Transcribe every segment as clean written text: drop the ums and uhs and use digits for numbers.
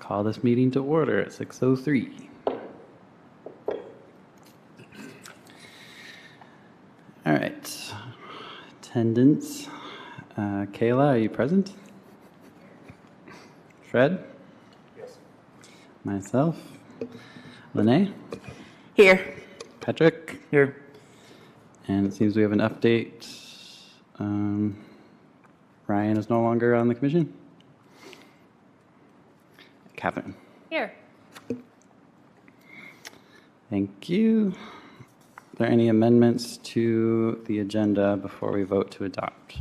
Call this meeting to order at 6:03. All right. Attendance. Kayla, are you present? Fred? Yes. Myself? Lene? Here. Patrick? Here. And it seems we have an update. Ryan is no longer on the commission. Catherine? Here. Thank you. Are there any amendments to the agenda before we vote to adopt?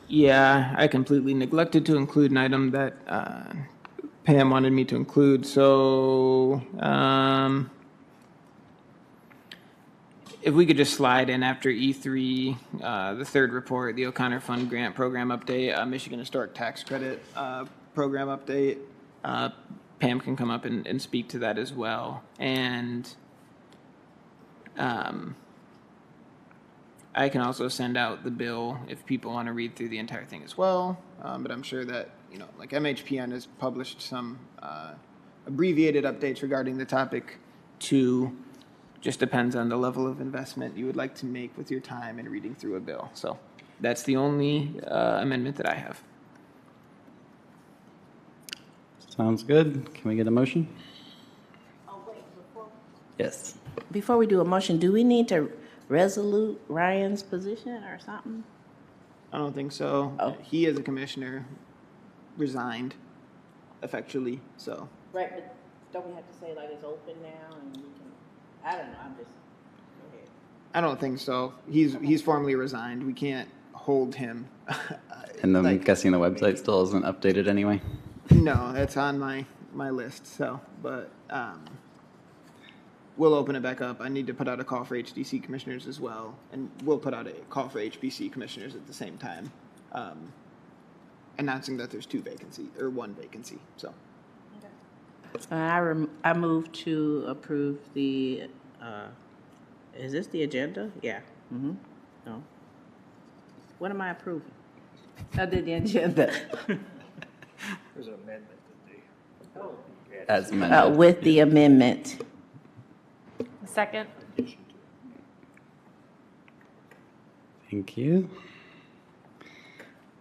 Yeah, I completely neglected to include an item that Pam wanted me to include. So if we could just slide in after E3, the third report, the O'Connor Fund Grant Program Update, Michigan Historic Tax Credit Program Update. Pam can come up and speak to that as well. And I can also send out the bill if people want to read through the entire thing as well. But I'm sure that, like MHPN has published some abbreviated updates regarding the topic too. Just depends on the level of investment you would like to make with your time in reading through a bill. So that's the only amendment that I have. Sounds good. Can we get a motion? Oh, wait, Yes. before we do a motion, do we need to resolute Ryan's position or something? I don't think so. Oh. He, as a commissioner, resigned effectually. So Right, but don't we have to say like it's open now and we can, I don't know, I'm just, go ahead. I don't think so. He's formally resigned. We can't hold him. And I'm Like- guessing the website still isn't updated anyway. No, that's on my list. So, but we'll open it back up. I need to put out a call for HDC commissioners as well, and we'll put out a call for HBC commissioners at the same time, announcing that there's one vacancy. So, I move to approve the, is this the agenda? Yeah. Mm-hmm. No. What am I approving? I did the agenda. There's an amendment that they. As amended. With the amendment. Second. Thank you.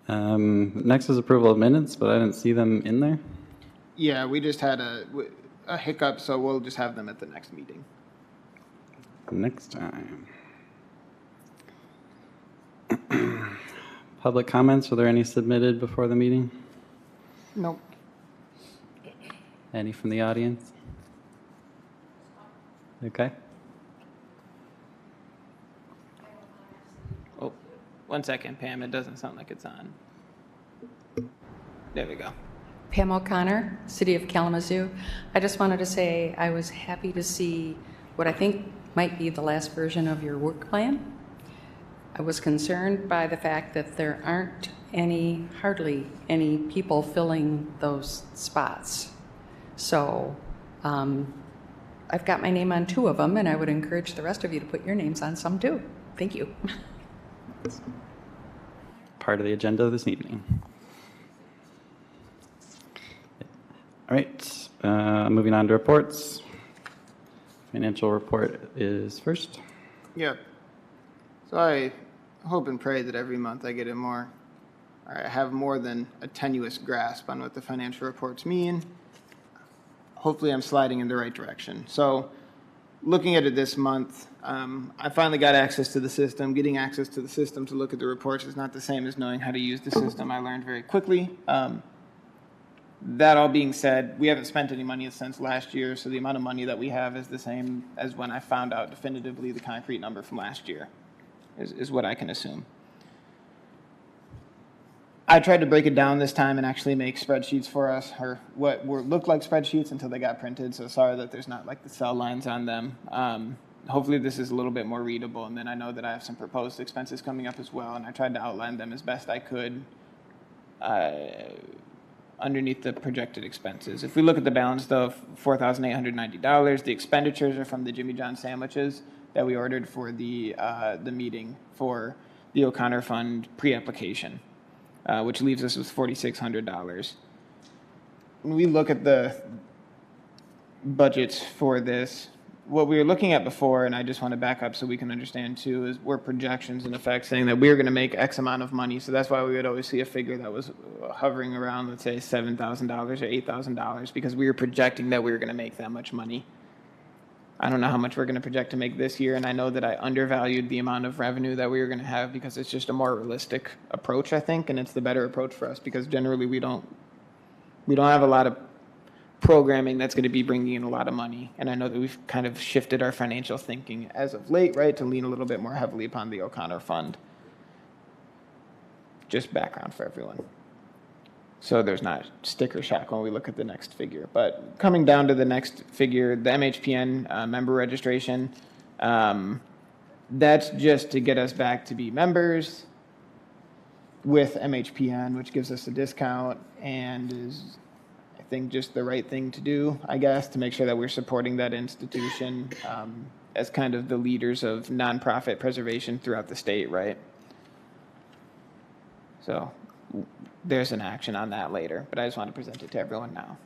Next is approval of minutes, but I didn't see them in there. yeah, we just had a hiccup, so we'll just have them at the next meeting. Next time. Public comments, were there any submitted before the meeting? Nope. Any from the audience? Okay. Oh, 1 second, Pam. It doesn't sound like it's on. There we go. Pam O'Connor, City of Kalamazoo. I just wanted to say I was happy to see what I think might be the last version of your work plan. I was concerned by the fact that there aren't hardly any people filling those spots. So I've got my name on 2 of them, and I would encourage the rest of you to put your names on some too. Thank you. Part of the agenda this evening. All right, moving on to reports. Financial report is first. Yep. So I hope and pray that every month I have more than a tenuous grasp on what the financial reports mean. Hopefully I'm sliding in the right direction. So looking at it this month, I finally got access to the system. Getting access to the system to look at the reports is not the same as knowing how to use the system. I learned very quickly. That all being said, we haven't spent any money since last year, so the amount of money that we have is the same as when I found out definitively the concrete number from last year, is what I can assume. I tried to break it down this time and actually make spreadsheets for us, or what looked like spreadsheets until they got printed, so sorry that there's not like the cell lines on them. Hopefully this is a little bit more readable, and then I know that I have some proposed expenses coming up as well, and I tried to outline them as best I could underneath the projected expenses. If we look at the balance, though, $4,890, the expenditures are from the Jimmy John sandwiches that we ordered for the meeting for the O'Connor Fund pre-application, which leaves us with $4,600. when we look at the budgets for this, what we were looking at before, and I just want to back up so we can understand too, is were projections in effect saying that we were going to make X amount of money. So that's why we would always see a figure that was hovering around, let's say, $7,000 or $8,000, because we were projecting that we were going to make that much money. I don't know how much we're going to project to make this year, and I know that I undervalued the amount of revenue that we were going to have because it's just a more realistic approach, I think, and it's the better approach for us because generally we don't have a lot of programming that's going to be bringing in a lot of money. And I know that we've kind of shifted our financial thinking as of late, right, to lean a little bit more heavily upon the O'Connor Fund. Just background for everyone. So there's not sticker shock when we look at the next figure. But coming down to the next figure, the MHPN member registration, that's just to get us back to be members with MHPN, which gives us a discount and is, I think, just the right thing to do, I guess, to make sure that we're supporting that institution as kind of the leaders of nonprofit preservation throughout the state, right? So there's an action on that later, but I just want to present it to everyone now.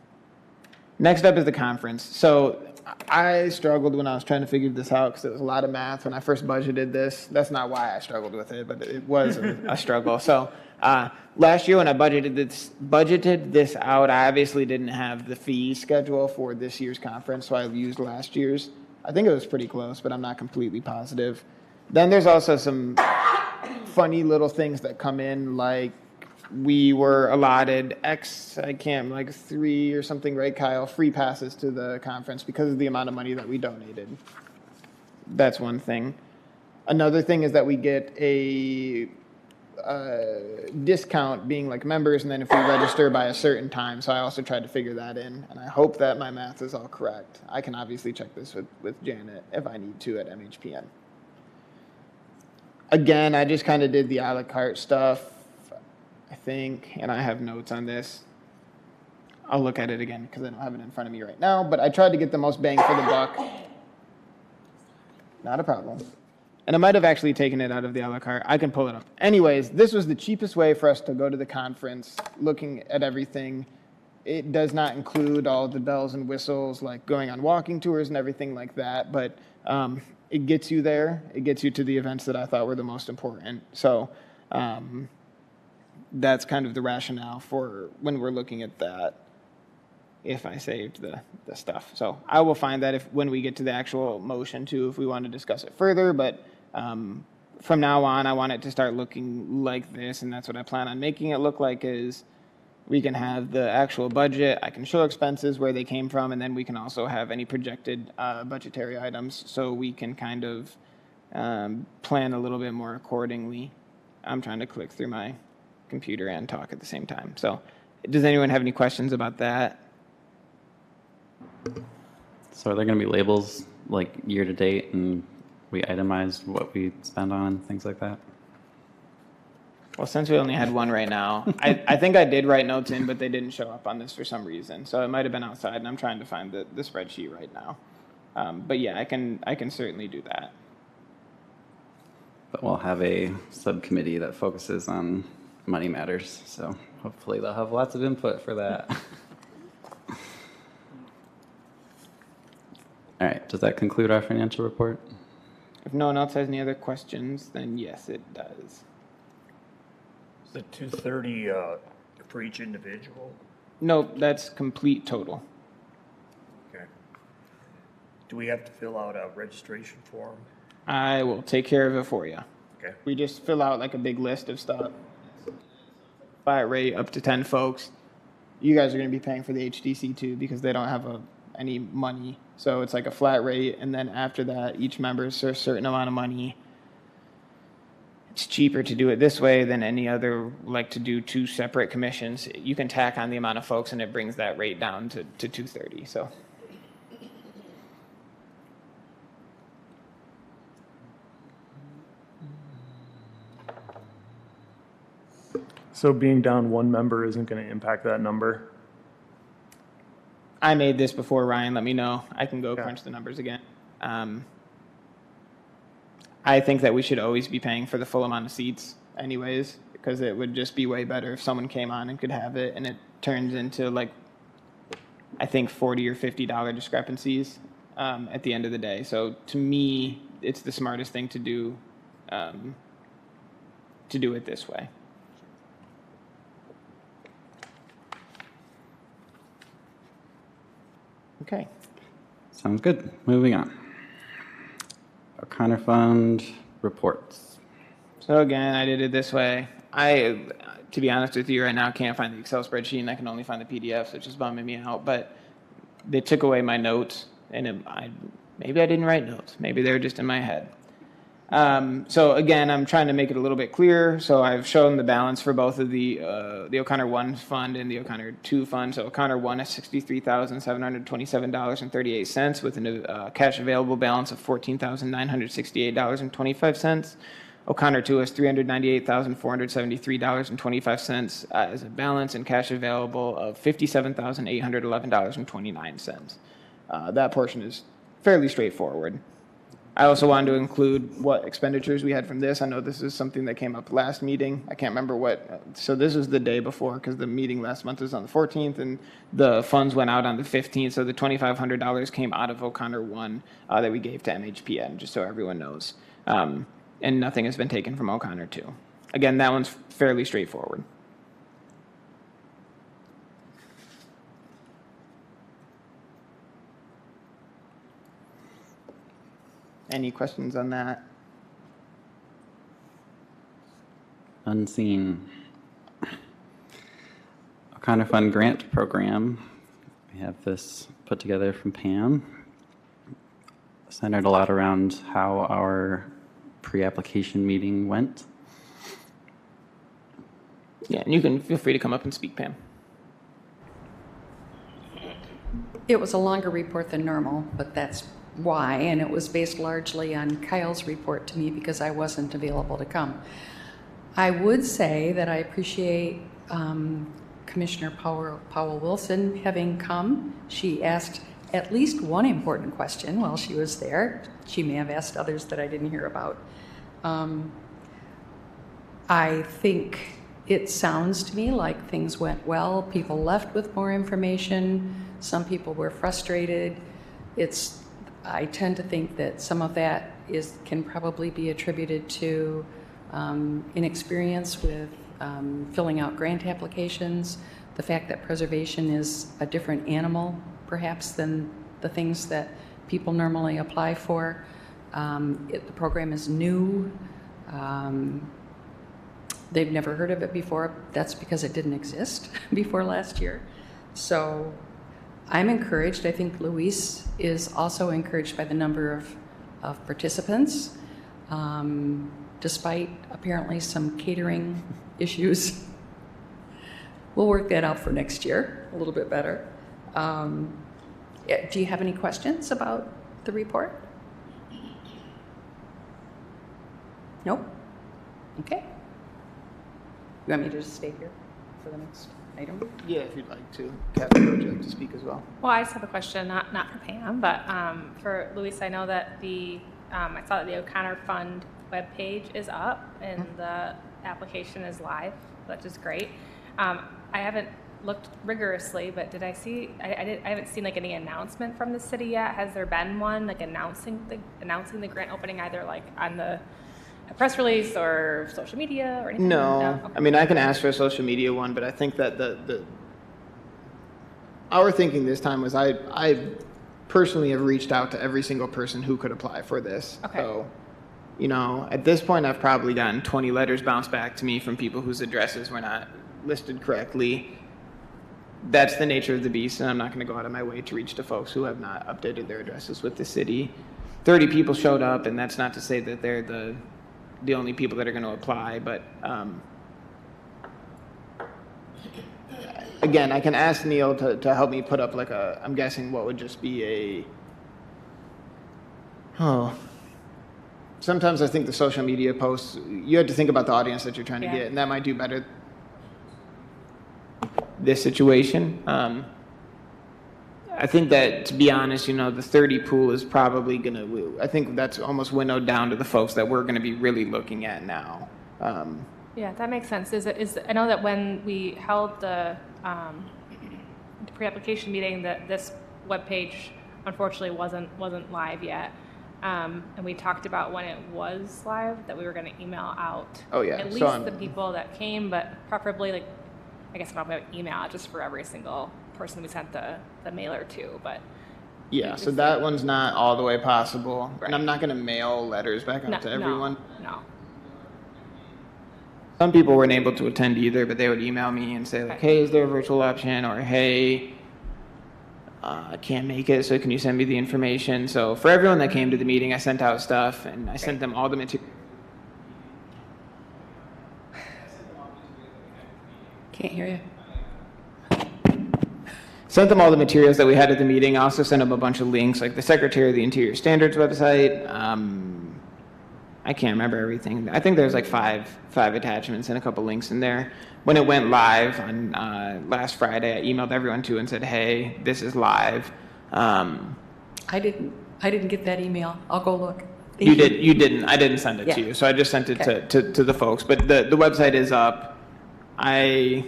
Next up is the conference. So I struggled when I was trying to figure this out because it was a lot of math when I first budgeted this. That's not why I struggled with it, but it was a struggle. So last year when I budgeted this out, I obviously didn't have the fee schedule for this year's conference, so I used last year's. I think it was pretty close, but I'm not completely positive. Then there's also some funny little things that come in, like we were allotted like 3 or something, right, Kyle? Free passes to the conference because of the amount of money that we donated. That's one thing. Another thing is that we get a discount being like members, and then if we register by a certain time. So I also tried to figure that in, and I hope that my math is all correct. I can obviously check this with Janet if I need to at MHPN. Again, I just kind of did the a la carte stuff, I think, and I have notes on this. I'll look at it again because I don't have it in front of me right now, but I tried to get the most bang for the buck. Not a problem. And I might have actually taken it out of the a la carte. I can pull it up. Anyways, this was the cheapest way for us to go to the conference, looking at everything. It does not include all the bells and whistles, like going on walking tours and everything like that, but it gets you there. It gets you to the events that I thought were the most important. So that's kind of the rationale for when we're looking at that, if I saved the stuff. So I will find that when we get to the actual motion too, if we want to discuss it further, but from now on, I want it to start looking like this, and that's what I plan on making it look like. Is we can have the actual budget, I can show expenses where they came from, and then we can also have any projected budgetary items so we can kind of plan a little bit more accordingly. I'm trying to click through my computer and talk at the same time. So does anyone have any questions about that? So are there going to be labels like year to date, and we itemize what we spend on and things like that? Well, since we only had one right now, I think I did write notes in, but they didn't show up on this for some reason. So it might have been outside, and I'm trying to find the spreadsheet right now. But yeah, I can certainly do that. But we'll have a subcommittee that focuses on money matters, so hopefully they'll have lots of input for that. All right, does that conclude our financial report? If no one else has any other questions, then yes, it does. Is it 230 for each individual? Nope, that's complete total. Okay. Do we have to fill out a registration form? I will take care of it for you. Okay. We just fill out like a big list of stuff. Flat rate up to 10 folks. You guys are going to be paying for the HDC too because they don't have any money. So it's like a flat rate, and then after that, each member is a certain amount of money. It's cheaper to do it this way than any other, like to do 2 separate commissions. You can tack on the amount of folks, and it brings that rate down to 230. So being down one member isn't going to impact that number? I made this before, Ryan. Let me know. I can go Okay. crunch the numbers again. I think that we should always be paying for the full amount of seats anyways, because it would just be way better if someone came on and could have it, and it turns into like I think, $40 or $50 discrepancies at the end of the day. So to me, it's the smartest thing to do it this way. Okay. Sounds good. Moving on. O'Connor Fund reports. So again, I did it this way. To be honest with you, right now, can't find the Excel spreadsheet, and I can only find the PDFs, which is bumming me out. But they took away my notes, and maybe I didn't write notes. Maybe they were just in my head. So again, I'm trying to make it a little bit clearer. So I've shown the balance for both of the O'Connor 1 fund and the O'Connor 2 fund. So O'Connor 1 is $63,727.38 with a cash available balance of $14,968.25. O'Connor 2 has $398,473.25 as a balance and cash available of $57,811.29. That portion is fairly straightforward. I also wanted to include what expenditures we had from this. I know this is something that came up last meeting. I can't remember what. So this was the day before because the meeting last month was on the 14th and the funds went out on the 15th. So the $2,500 came out of O'Connor 1 that we gave to MHPN, just so everyone knows. And nothing has been taken from O'Connor 2. Again, that one's fairly straightforward. Any questions on that? Unseen. O'Connor Fund Grant Program. We have this put together from Pam. Centered a lot around how our pre-application meeting went. Yeah, and you can feel free to come up and speak, Pam. It was a longer report than normal, but that's why, and it was based largely on Kyle's report to me because I wasn't available to come. I would say that I appreciate Commissioner Powell Wilson having come. She asked at least one important question while she was there. She may have asked others that I didn't hear about. I think it sounds to me like things went well. People left with more information. Some people were frustrated. I tend to think that some of that can probably be attributed to inexperience with filling out grant applications, the fact that preservation is a different animal, perhaps, than the things that people normally apply for. The program is new. They've never heard of it before. That's because it didn't exist before last year. So I'm encouraged. I think Luis is also encouraged by the number of participants, despite apparently some catering issues. We'll work that out for next year a little bit better. Do you have any questions about the report? Nope? Okay. You want me to just stay here for the next item? Yeah, if you'd like to. Catherine, would you like to speak as well? Well, I just have a question, not for Pam, but for Luis. I know that I saw that the O'Connor Fund webpage is up and the application is live, which is great. I haven't looked rigorously, but did I see? I haven't seen like any announcement from the city yet. Has there been one like announcing the grant opening either like on a press release or social media or anything? No. Okay. I mean, I can ask for a social media one, but I think that our thinking this time was I personally have reached out to every single person who could apply for this. Okay. So, at this point, I've probably gotten 20 letters bounced back to me from people whose addresses were not listed correctly. That's the nature of the beast, and I'm not going to go out of my way to reach to folks who have not updated their addresses with the city. 30 people showed up, and that's not to say that they're the only people that are going to apply, but again, I can ask Neil to help me put up like I'm guessing what would just be sometimes I think the social media posts, you have to think about the audience that you're trying to get, and that might do better this situation. I think that, to be honest, the 30 pool is probably going to, I think that's almost winnowed down to the folks that we're going to be really looking at now. Yeah, that makes sense. I know that when we held the pre-application meeting that this webpage unfortunately wasn't live yet. And we talked about when it was live that we were going to email out Oh, yeah. at So least the people that came, but preferably like, I guess probably email it just for every single person we sent the mailer to, but Yeah, so that one's not all the way possible. And I'm not going to mail letters back out to everyone. No. Some people weren't able to attend either, but they would email me and say, like, hey, is there a virtual option? Or, hey, I can't make it, so can you send me the information? So for everyone that came to the meeting, I sent out stuff, and I sent them all the material. Can't hear you. Sent them all the materials that we had at the meeting. I also sent them a bunch of links, like the Secretary of the Interior Standards website. I can't remember everything. I think there's like five attachments and a couple links in there. When it went live on last Friday, I emailed everyone too and said, "Hey, this is live." I didn't get that email. I'll go look. You didn't. I didn't send it to Yeah. you, so I just sent it Okay. to the folks. But the website is up. I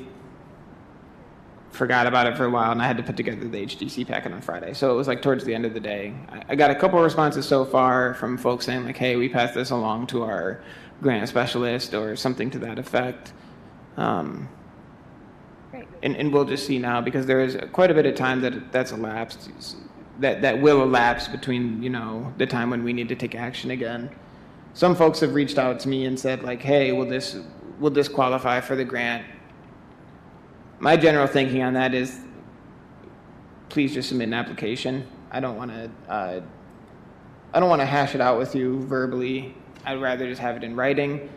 forgot about it for a while, and I had to put together the HDC packet on Friday. So it was like towards the end of the day. I got a couple of responses so far from folks saying like, "Hey, we passed this along to our grant specialist," or something to that effect. Great. And we'll just see now, because there is quite a bit of time that's elapsed, that will elapse between, the time when we need to take action again. Some folks have reached out to me and said like, "Hey, will this qualify for the grant?" My general thinking on that is, please just submit an application. I don't want to hash it out with you verbally. I'd rather just have it in writing.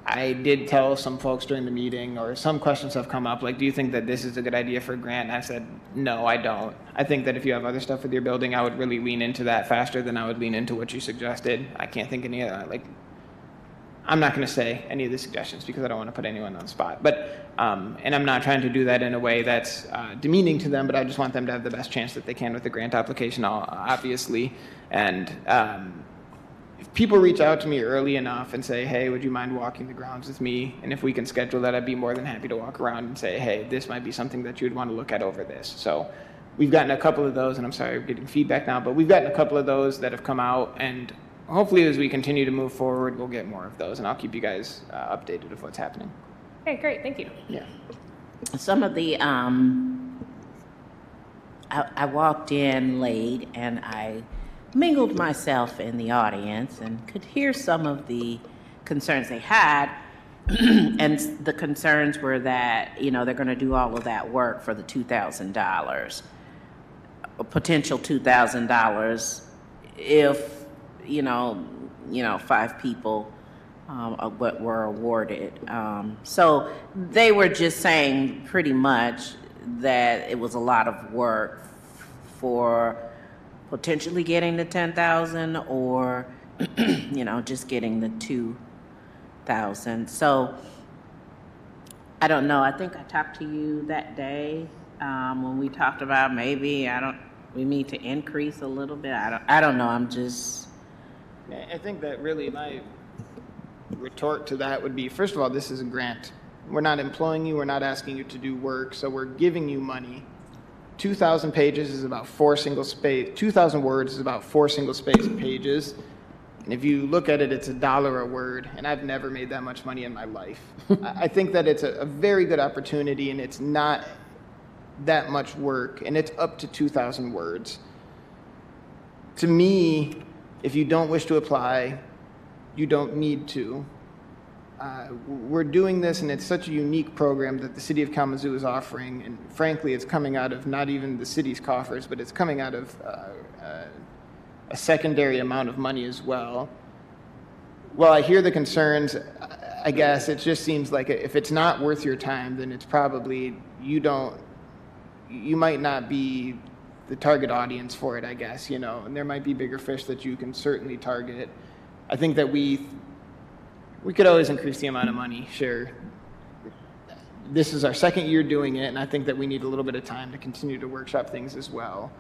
I did tell some folks during the meeting, or some questions have come up, like, do you think that this is a good idea for a grant? And I said, no, I don't. I think that if you have other stuff with your building, I would really lean into that faster than I would lean into what you suggested. I can't think any of that. Like, I'm not going to say any of the suggestions because I don't want to put anyone on the spot. But, and I'm not trying to do that in a way that's demeaning to them, but I just want them to have the best chance that they can with the grant application, obviously. And if people reach out to me early enough and say, hey, would you mind walking the grounds with me? And if we can schedule that, I'd be more than happy to walk around and say, hey, this might be something that you'd want to look at over this. So we've gotten a couple of those, and I'm sorry, we're getting feedback now, but we've gotten a couple of those that have come out, and hopefully as we continue to move forward, we'll get more of those, and I'll keep you guys updated of what's happening. Okay, great, thank you. Yeah. Some of the, I walked in late and I mingled myself in the audience and could hear some of the concerns they had. And the concerns were that, they're going to do all of that work for the $2,000, a potential $2,000 if, 5 people were awarded. So they were just saying pretty much that it was a lot of work for potentially getting the 10,000 or, just getting the 2,000. So I don't know. I think I talked to you that day when we talked about maybe we need to increase a little bit. I don't know. I'm just. I think that really my retort to that would be, first of all, this is a grant. We're not employing you. We're not asking you to do work. So we're giving you money. 2,000 pages is about 4 single-space. 2,000 words is about 4 single-space pages. And if you look at it, it's $1 a word. And I've never made that much money in my life. I think that it's a very good opportunity, and it's not that much work. And it's up to 2,000 words. To me, if you don't wish to apply, you don't need to. We're doing this, and it's such a unique program that the city of Kalamazoo is offering, and frankly, it's coming out of not even the city's coffers, but it's coming out of a secondary amount of money as well. Well, I hear the concerns. I guess it just seems like if it's not worth your time, then it's probably you might not be the target audience for it, I guess, and there might be bigger fish that you can certainly target. I think that we could always increase the amount of money, sure. This is our second year doing it, and I think that we need a little bit of time to continue to workshop things as well.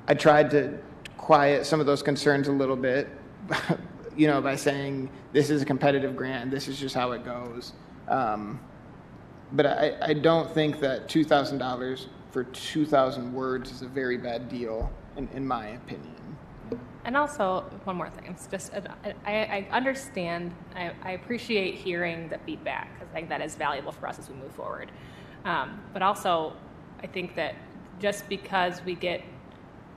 I tried to quiet some of those concerns a little bit, by saying this is a competitive grant, this is just how it goes. But I don't think that $2,000 for 2,000 words is a very bad deal, in my opinion. And also, one more thing, it's just, I understand, I appreciate hearing the feedback, because I think that is valuable for us as we move forward. But also, I think that just because we get,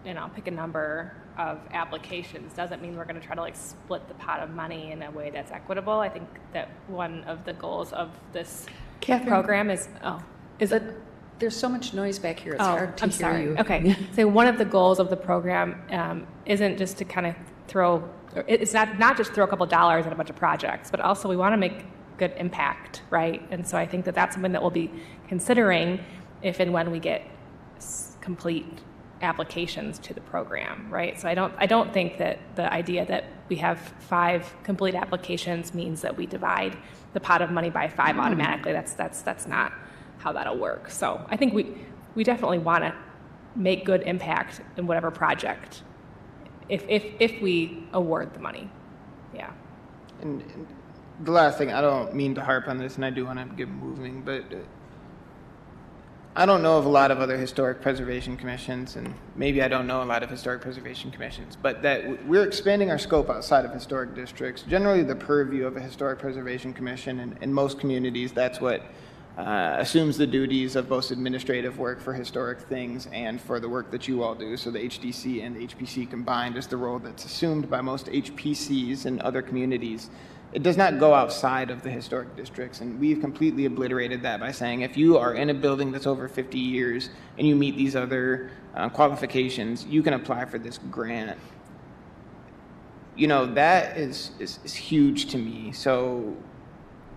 pick a number of applications, doesn't mean we're gonna try to like split the pot of money in a way that's equitable. I think that one of the goals of this Catherine, program is, there's so much noise back here, it's hard to I'm hear sorry. you. Okay, so one of the goals of the program isn't just to kind of it's not just throw a couple dollars at a bunch of projects, but also we want to make good impact, right? And so I think that that's something that we'll be considering if and when we get complete applications to the program, right? So I don't think that the idea that we have 5 complete applications means that we divide the pot of money by 5 automatically. That's not how that'll work. So I think we definitely want to make good impact in whatever project if we award the money. Yeah. And the last thing, I don't mean to harp on this, and I do want to get moving, but I don't know of a lot of other historic preservation commissions, and maybe I don't know a lot of historic preservation commissions, but that we're expanding our scope outside of historic districts. Generally, the purview of a historic preservation commission, and in most communities, that's what assumes the duties of both administrative work for historic things and for the work that you all do. So the HDC and the HPC combined is the role that's assumed by most HPCs and other communities. It does not go outside of the historic districts, and we've completely obliterated that by saying if you are in a building that's over 50 years and you meet these other qualifications, you can apply for this grant. That is huge to me. So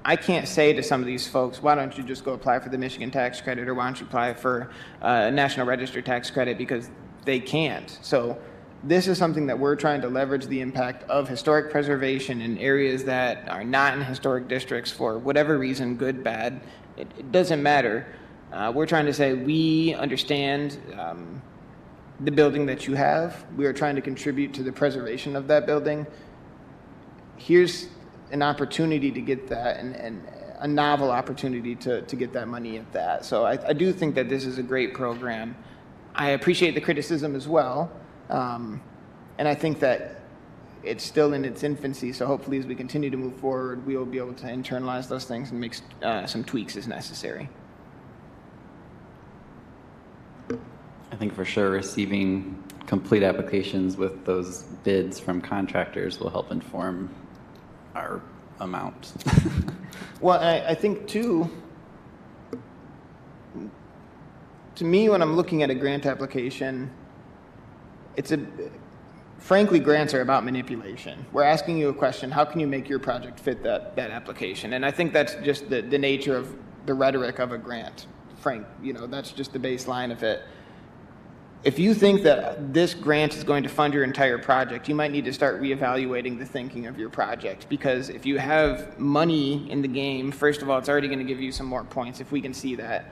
I can't say to some of these folks, why don't you just go apply for the Michigan tax credit, or why don't you apply for National Register tax credit, because they can't. So this is something that we're trying to leverage the impact of historic preservation in areas that are not in historic districts for whatever reason, good, bad, it doesn't matter. We're trying to say we understand the building that you have. We are trying to contribute to the preservation of that building. Here's an opportunity to get that, and a novel opportunity to get that money at that. So I do think that this is a great program. I appreciate the criticism as well. And I think that it's still in its infancy, so hopefully as we continue to move forward, we will be able to internalize those things and make some tweaks as necessary. I think for sure receiving complete applications with those bids from contractors will help inform our amount. Well, I think too, to me, when I'm looking at a grant application, frankly, grants are about manipulation. We're asking you a question, how can you make your project fit that application? And I think that's just the nature of the rhetoric of a grant. That's just the baseline of it. If you think that this grant is going to fund your entire project, you might need to start reevaluating the thinking of your project, because if you have money in the game, first of all, it's already going to give you some more points if we can see that.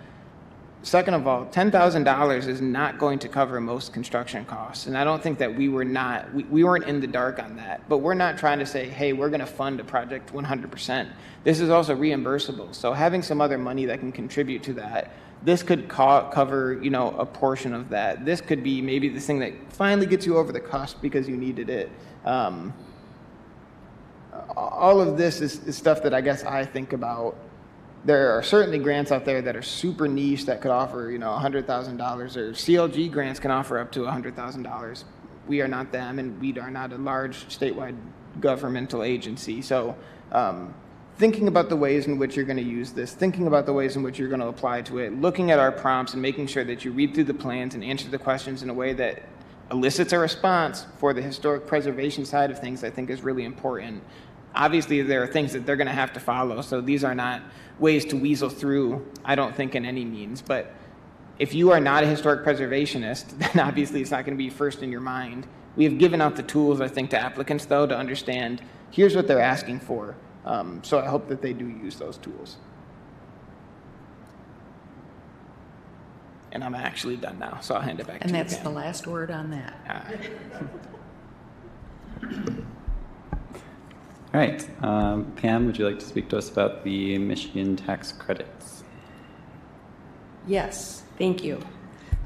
Second of all, $10,000 is not going to cover most construction costs, and I don't think that we weren't in the dark on that. But we're not trying to say, hey, we're going to fund a project 100%. This is also reimbursable, so having some other money that can contribute to that, this could cover a portion of that. This could be maybe the thing that finally gets you over the cusp because you needed it. All of this is stuff that I guess I think about. There are certainly grants out there that are super niche that could offer, $100,000, or CLG grants can offer up to $100,000. We are not them, and we are not a large statewide governmental agency. So thinking about the ways in which you're going to use this, thinking about the ways in which you're going to apply to it, looking at our prompts and making sure that you read through the plans and answer the questions in a way that elicits a response for the historic preservation side of things, I think is really important. Obviously, there are things that they're going to have to follow, so these are not ways to weasel through, I don't think, in any means. But if you are not a historic preservationist, then obviously it's not going to be first in your mind. We have given out the tools, I think, to applicants, though, to understand here's what they're asking for. So I hope that they do use those tools. And I'm actually done now, so I'll hand it back to you, And that's Pam. the last word on that. All right, Pam, would you like to speak to us about the Michigan tax credits? Yes, thank you.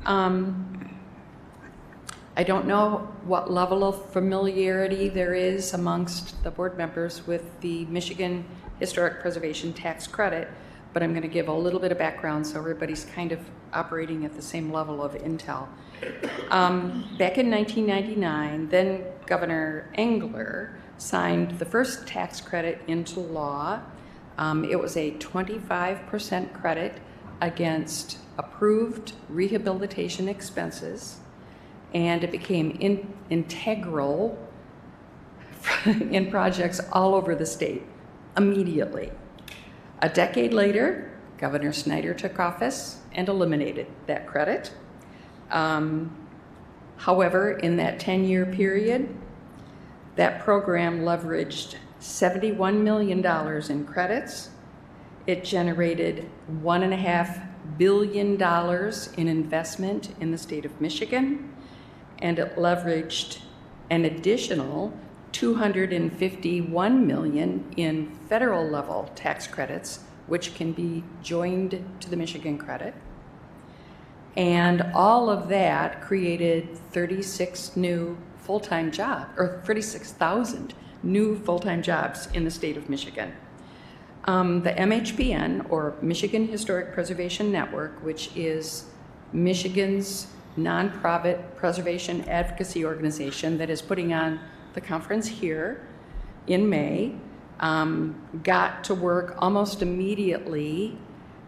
I don't know what level of familiarity there is amongst the board members with the Michigan Historic Preservation Tax Credit, but I'm going to give a little bit of background so everybody's kind of operating at the same level of intel. Back in 1999, then Governor Engler signed the first tax credit into law. It was a 25% credit against approved rehabilitation expenses, and it became integral in projects all over the state immediately. A decade later, Governor Snyder took office and eliminated that credit. However, in that 10-year period, that program leveraged $71 million in credits. It generated $1.5 billion in investment in the state of Michigan, and it leveraged an additional $251 million in federal level tax credits, which can be joined to the Michigan credit. And all of that created 36 new full-time jobs, or 36,000 new full-time jobs in the state of Michigan. The MHPN, or Michigan Historic Preservation Network, which is Michigan's nonprofit preservation advocacy organization that is putting on the conference here in May, got to work almost immediately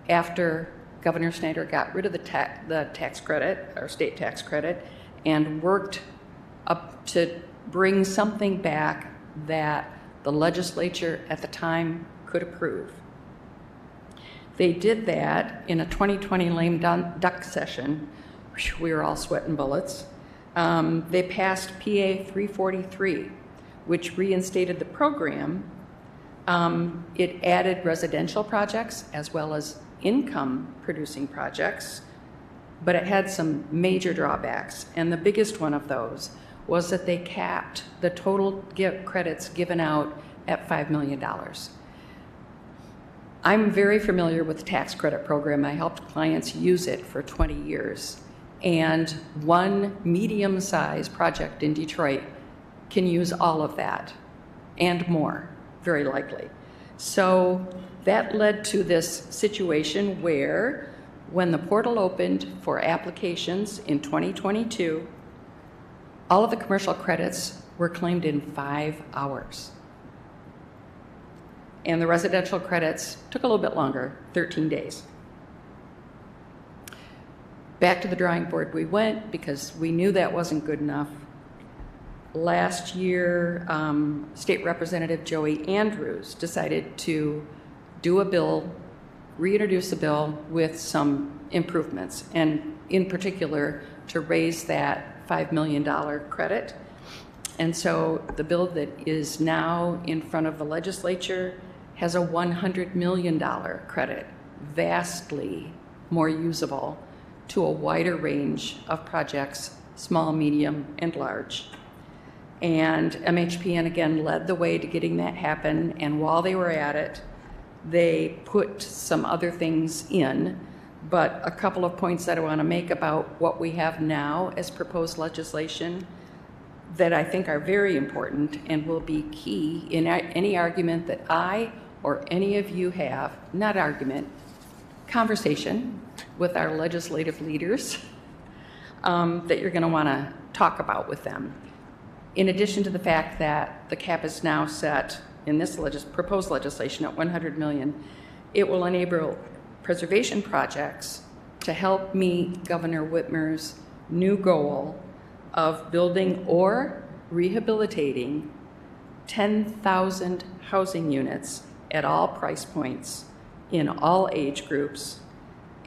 after Governor Snyder got rid of the tax credit, or state tax credit, and worked up to bring something back that the legislature at the time could approve. They did that in a 2020 lame duck session. We were all sweating bullets. They passed PA 343, which reinstated the program. It added residential projects as well as income-producing projects, but it had some major drawbacks, and the biggest one of those was that they capped the total credits given out at $5 million. I'm very familiar with the tax credit program. I helped clients use it for 20 years, and one medium-sized project in Detroit can use all of that and more, very likely. So that led to this situation where when the portal opened for applications in 2022, all of the commercial credits were claimed in 5 hours. And the residential credits took a little bit longer, 13 days. Back to the drawing board we went because we knew that wasn't good enough. Last year, State Representative Joey Andrews decided to do a bill, reintroduce a bill with some improvements, and in particular, to raise that $5 million credit. And so the bill that is now in front of the legislature has a $100 million credit, vastly more usable to a wider range of projects, small, medium, and large. And MHPN again led the way to getting that happen, and while they were at it, they put some other things in, but a couple of points that I want to make about what we have now as proposed legislation that I think are very important and will be key in any argument that I or any of you have, not argument, conversation with our legislative leaders that you're going to want to talk about with them. In addition to the fact that the cap is now set in this proposed legislation at $100 million, it will enable preservation projects to help meet Governor Whitmer's new goal of building or rehabilitating 10,000 housing units at all price points in all age groups,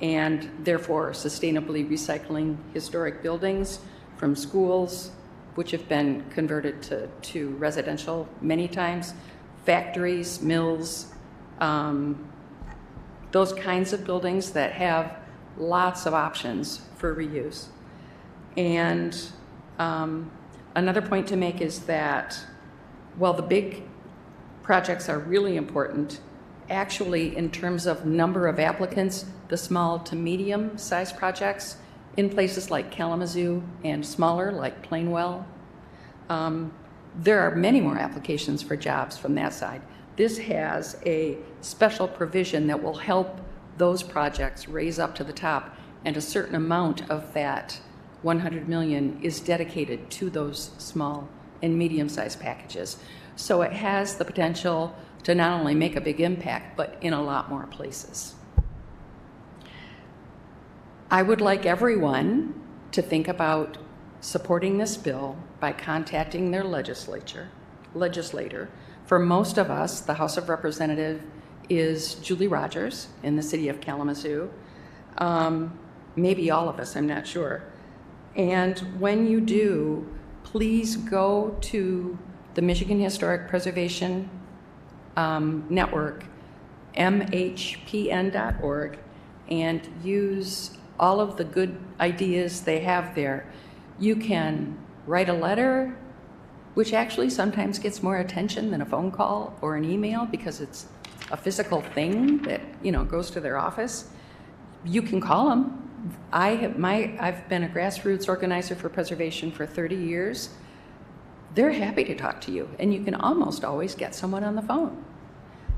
and therefore sustainably recycling historic buildings from schools, which have been converted to residential many times, factories, mills, those kinds of buildings that have lots of options for reuse. And another point to make is that while the big projects are really important, actually in terms of number of applicants, the small to medium sized projects in places like Kalamazoo and smaller like Plainwell. There are many more applications for jobs from that side. This has a special provision that will help those projects raise up to the top, and a certain amount of that 100 million is dedicated to those small and medium-sized packages. So it has the potential to not only make a big impact, but in a lot more places. I would like everyone to think about supporting this bill by contacting their legislator. For most of us, the House of Representatives is Julie Rogers in the city of Kalamazoo. Maybe all of us, I'm not sure. And when you do, please go to the Michigan Historic Preservation Network, mhpn.org, and use all of the good ideas they have there. You can write a letter, which actually sometimes gets more attention than a phone call or an email because it's a physical thing that, goes to their office. You can call them. I've been a grassroots organizer for preservation for 30 years. They're happy to talk to you, and you can almost always get someone on the phone.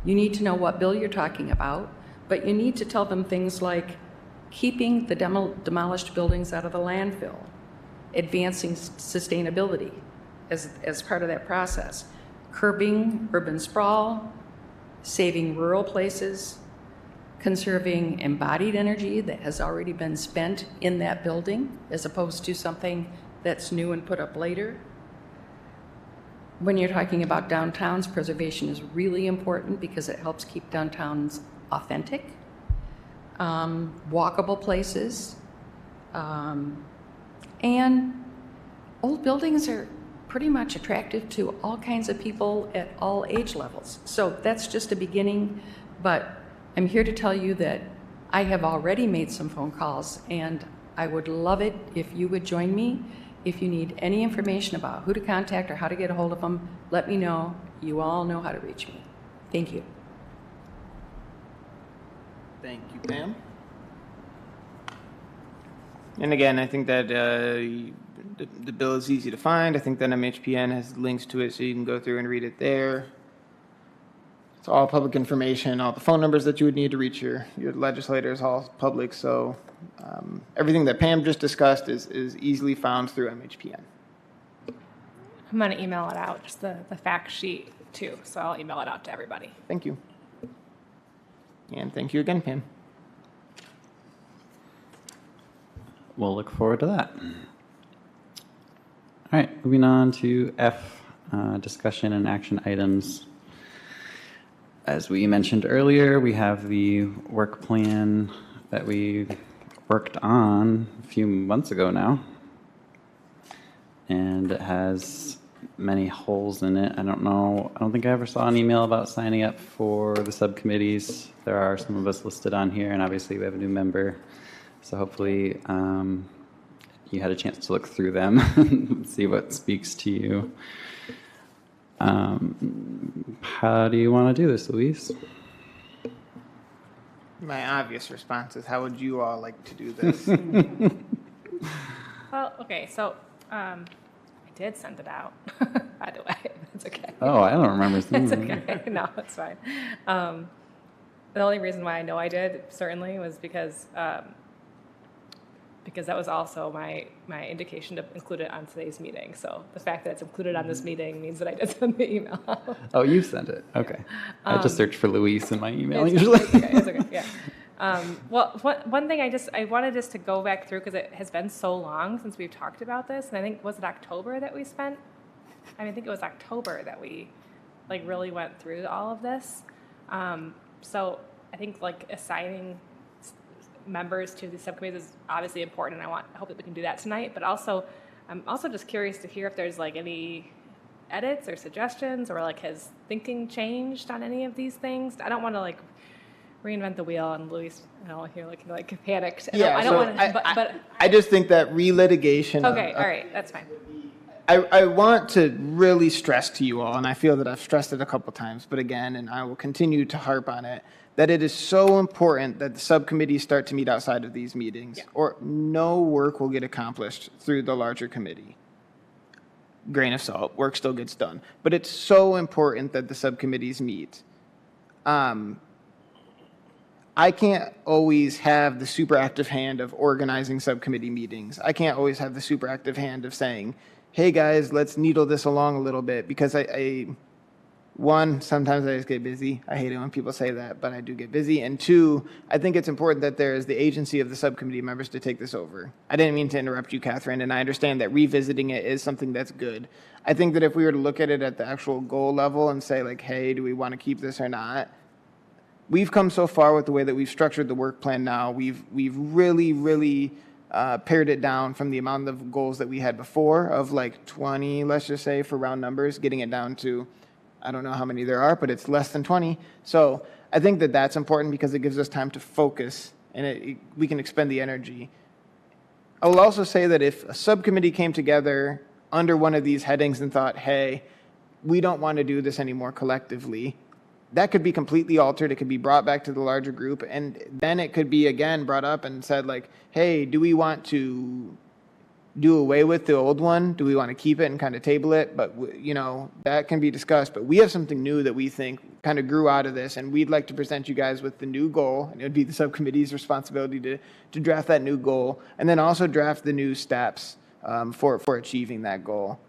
You need to know what bill you're talking about, but you need to tell them things like keeping the demolished buildings out of the landfill, advancing sustainability as part of that process, curbing urban sprawl, saving rural places, conserving embodied energy that has already been spent in that building as opposed to something that's new and put up later. When you're talking about downtowns, preservation is really important because it helps keep downtowns authentic, walkable places, and old buildings are pretty much attractive to all kinds of people at all age levels. So that's just a beginning, but I'm here to tell you that I have already made some phone calls, and I would love it if you would join me. If you need any information about who to contact or how to get a hold of them, let me know. You all know how to reach me. Thank you. Thank you, Pam. And again, I think that the bill is easy to find. I think that MHPN has links to it, so you can go through and read it there. It's all public information. All the phone numbers that you would need to reach your legislators, all public. So everything that Pam just discussed is easily found through MHPN. I'm going to email it out, just the fact sheet too. So I'll email it out to everybody. Thank you. And thank you again, Pam. We'll look forward to that. All right, moving on to F, discussion and action items. As we mentioned earlier, we have the work plan that we worked on a few months ago now. And it has many holes in it. I don't think I ever saw an email about signing up for the subcommittees. There are some of us listed on here, and obviously we have a new member. So hopefully you had a chance to look through them and see what speaks to you. How do you want to do this, Luis? My obvious response is, how would you all like to do this? Well, okay, so I did send it out, by the way. It's okay. Oh, I don't remember seeing It's it. okay. No, it's fine. The only reason why I know I did, certainly, was because that was also my indication to include it on today's meeting. So the fact that it's included on this meeting means that I did send the email. Oh, you sent it. Okay. I just search for Luis in my email It's usually. okay, it's okay, yeah. Well, one thing I wanted just to go back through, because it has been so long since we've talked about this, and I think, was it October that we spent? I think it was October that we really went through all of this. So I think assigning members to the subcommittees is obviously important, and I hope that we can do that tonight. But also, I'm also just curious to hear if there's any edits or suggestions, or has thinking changed on any of these things. I don't want to reinvent the wheel, and Luis, here looking panicked. Yeah, I don't want to. But I just think that relitigation. Okay, all right, that's fine. I want to really stress to you all, and I feel that I've stressed it a couple times, but again, and I will continue to harp on it, that it is so important that the subcommittees start to meet outside of these meetings, or no work will get accomplished through the larger committee. Grain of salt, work still gets done. But it's so important that the subcommittees meet. I can't always have the super active hand of organizing subcommittee meetings. I can't always have the super active hand of saying, hey guys, let's needle this along a little bit, because one, sometimes I just get busy. I hate it when people say that, but I do get busy. And two, I think it's important that there is the agency of the subcommittee members to take this over. I didn't mean to interrupt you, Catherine, and I understand that revisiting it is something that's good. I think that if we were to look at it at the actual goal level and say like, hey, do we want to keep this or not? We've come so far with the way that we've structured the work plan now. We've really pared it down from the amount of goals that we had before of like 20, let's just say for round numbers, getting it down to, I don't know how many there are, but it's less than 20. So I think that that's important because it gives us time to focus and we can expend the energy. I will also say that if a subcommittee came together under one of these headings and thought, hey, we don't want to do this anymore collectively, that could be completely altered. It could be brought back to the larger group. And then it could be again brought up and said like, hey, do we want to do away with the old one? Do we want to keep it and kind of table it? But, you know, that can be discussed. But we have something new that we think kind of grew out of this, and we'd like to present you guys with the new goal. And it would be the subcommittee's responsibility to draft that new goal, and then also draft the new steps for achieving that goal.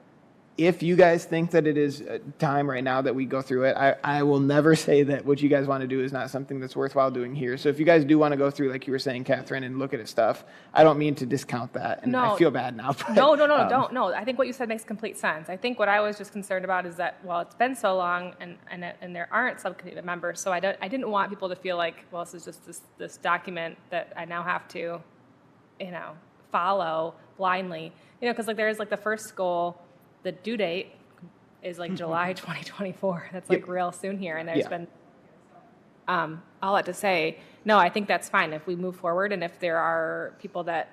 If you guys think that it is time right now that we go through it, I will never say that what you guys want to do is not something that's worthwhile doing here. So if you guys do want to go through, like you were saying, Catherine, and look at it stuff, I don't mean to discount that. And I feel bad now. But, No, don't. No, I think what you said makes complete sense. I think what I was just concerned about is that, well, it's been so long and there aren't subcommittee members. So I didn't want people to feel like, well, this is just this document that I now have to, you know, follow blindly. You know, because like there is like the first goal, the due date is like July 2024. That's like real soon here. And there's been all that to say, no, I think that's fine if we move forward. And if there are people that,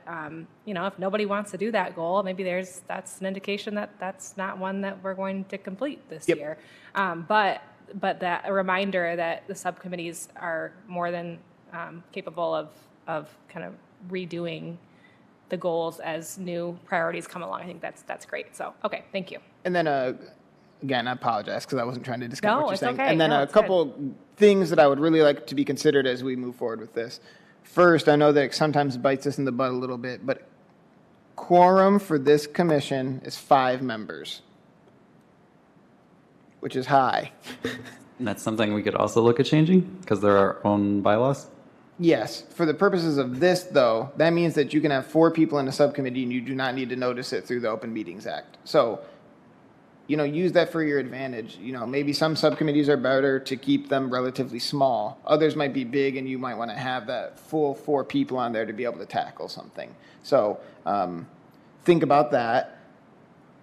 you know, if nobody wants to do that goal, maybe that's an indication that that's not one that we're going to complete this year. But that a reminder that the subcommittees are more than capable of kind of redoing the goals as new priorities come along. I think that's great. So, okay, thank you. And then, again, I apologize because I wasn't trying to discount what you're saying. Okay. And then a couple things that I would really like to be considered as we move forward with this. First, I know that it sometimes bites us in the butt a little bit, but quorum for this commission is 5 members, which is high. And that's something we could also look at changing because there are our own bylaws. Yes, for the purposes of this, though, that means that you can have 4 people in a subcommittee and you do not need to notice it through the Open Meetings Act. So, you know, use that for your advantage. You know, maybe some subcommittees are better to keep them relatively small. Others might be big and you might want to have that full 4 people on there to be able to tackle something. So, think about that.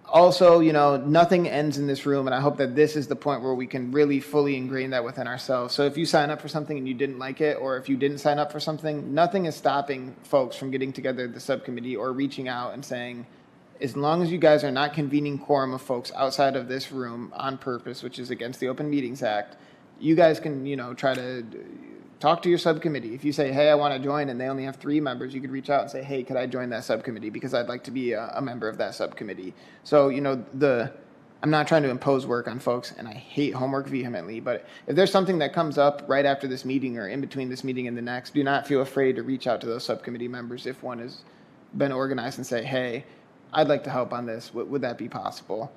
Also, you know, nothing ends in this room, and I hope that this is the point where we can really fully ingrain that within ourselves. So if you sign up for something and you didn't like it, or if you didn't sign up for something, nothing is stopping folks from getting together at the subcommittee or reaching out and saying, as long as you guys are not convening quorum of folks outside of this room on purpose, which is against the Open Meetings Act, you guys can, you know, try to talk to your subcommittee. If you say, hey, I want to join, and they only have 3 members, you could reach out and say, hey, could I join that subcommittee because I'd like to be a member of that subcommittee. So, you know, I'm not trying to impose work on folks, and I hate homework vehemently, but if there's something that comes up right after this meeting or in between this meeting and the next, do not feel afraid to reach out to those subcommittee members if one has been organized and say, hey, I'd like to help on this. Would that be possible?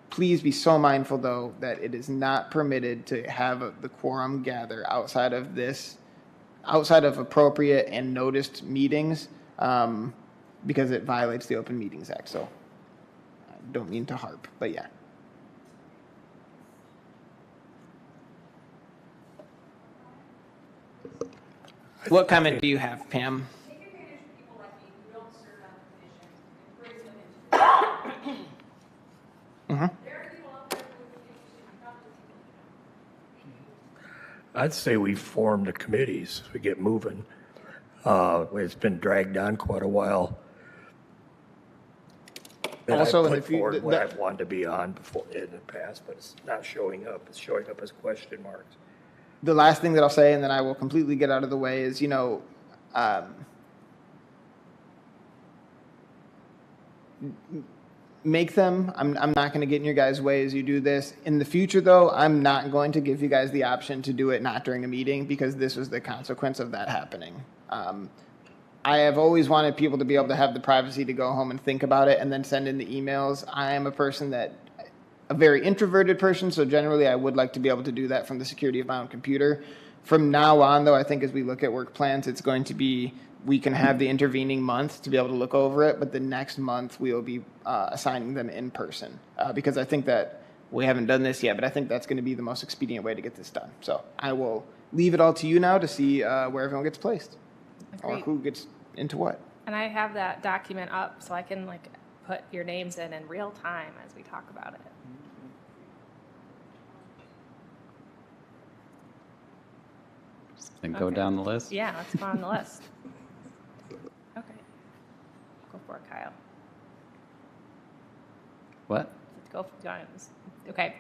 Please be so mindful, though, that it is not permitted to have the quorum gather outside of appropriate and noticed meetings, because it violates the Open Meetings Act. So I don't mean to harp, but yeah. What comment do you have, Pam? I'd say we form the committees, we get moving. It's been dragged on quite a while. And Also, I put if you- forward what I wanted to be on before in the past, but it's not showing up. It's showing up as question marks. the last thing that I'll say, and then I will completely get out of the way, is, make them. I'm not going to get in your guys' way as you do this. In the future, though, I'm not going to give you guys the option to do it not during a meeting, because this was the consequence of that happening. I have always wanted people to be able to have the privacy to go home and think about it and then send in the emails. I am a very introverted person, so generally I would like to be able to do that from the security of my own computer. From now on, though, I think as we look at work plans, it's going to be, we can have the intervening month to be able to look over it, but the next month we will be assigning them in person. Because I think that we haven't done this yet, but I think that's going to be the most expedient way to get this done. So I will leave it all to you now to see where everyone gets placed. Or Agreed. who gets into what. And I have that document up so I can like put your names in real time as we talk about it. Just gonna go down the list. Yeah, let's go on the list. Okay. Go for it, Kyle. What? Let's go for Jones. Okay.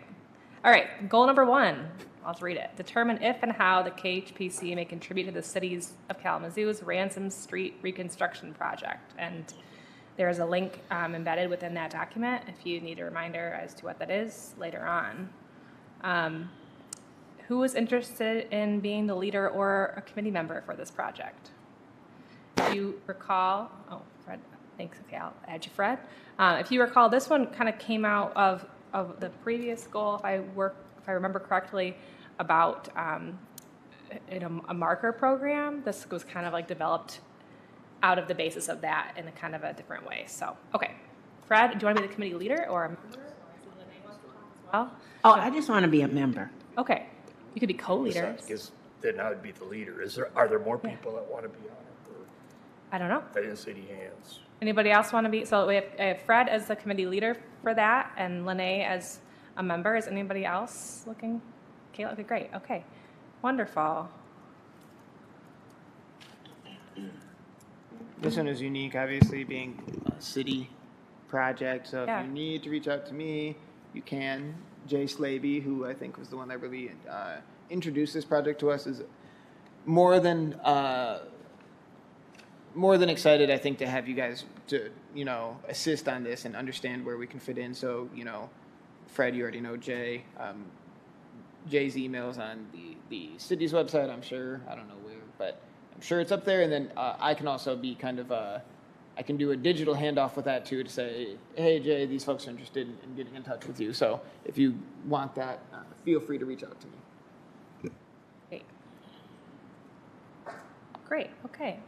All right. Goal number 1. I'll just read it. Determine if and how the KHPC may contribute to the cities of Kalamazoo's Ransom Street reconstruction project. And there is a link embedded within that document if you need a reminder as to what that is later on. Who is interested in being the leader or a committee member for this project? If you recall, oh, Fred, thanks. Okay, I'll add you, Fred. If you recall, this one kind of came out of the previous goal, if I remember correctly, about a marker program. This was kind of like developed out of the basis of that in a kind of a different way. So, okay. Fred, do you want to be the committee leader or a member? Well, Oh, I just want to be a member. okay. You could be co-leaders. Because then I would be the leader. Are there more people that want to be on it? Or I don't know. I didn't see any hands. Anybody else want to be? So we have Fred as the committee leader for that and Lene as a member. Is anybody else looking? Kayla, okay, great. Okay, wonderful. This one is unique, obviously, being a city project. So Yeah. if you need to reach out to me, you can. Jay Slaby, who I think was the one that really introduced this project to us, is more than excited, I think, to have you guys to assist on this and understand where we can fit in. So Fred, you already know Jay. Jay's email's on the city's website, I'm sure. I don't know where, but I'm sure it's up there. And then I can also be kind of I can do a digital handoff with that too to say, hey, Jay, these folks are interested in getting in touch with you. So if you want that, feel free to reach out to me. Great. Great. Okay.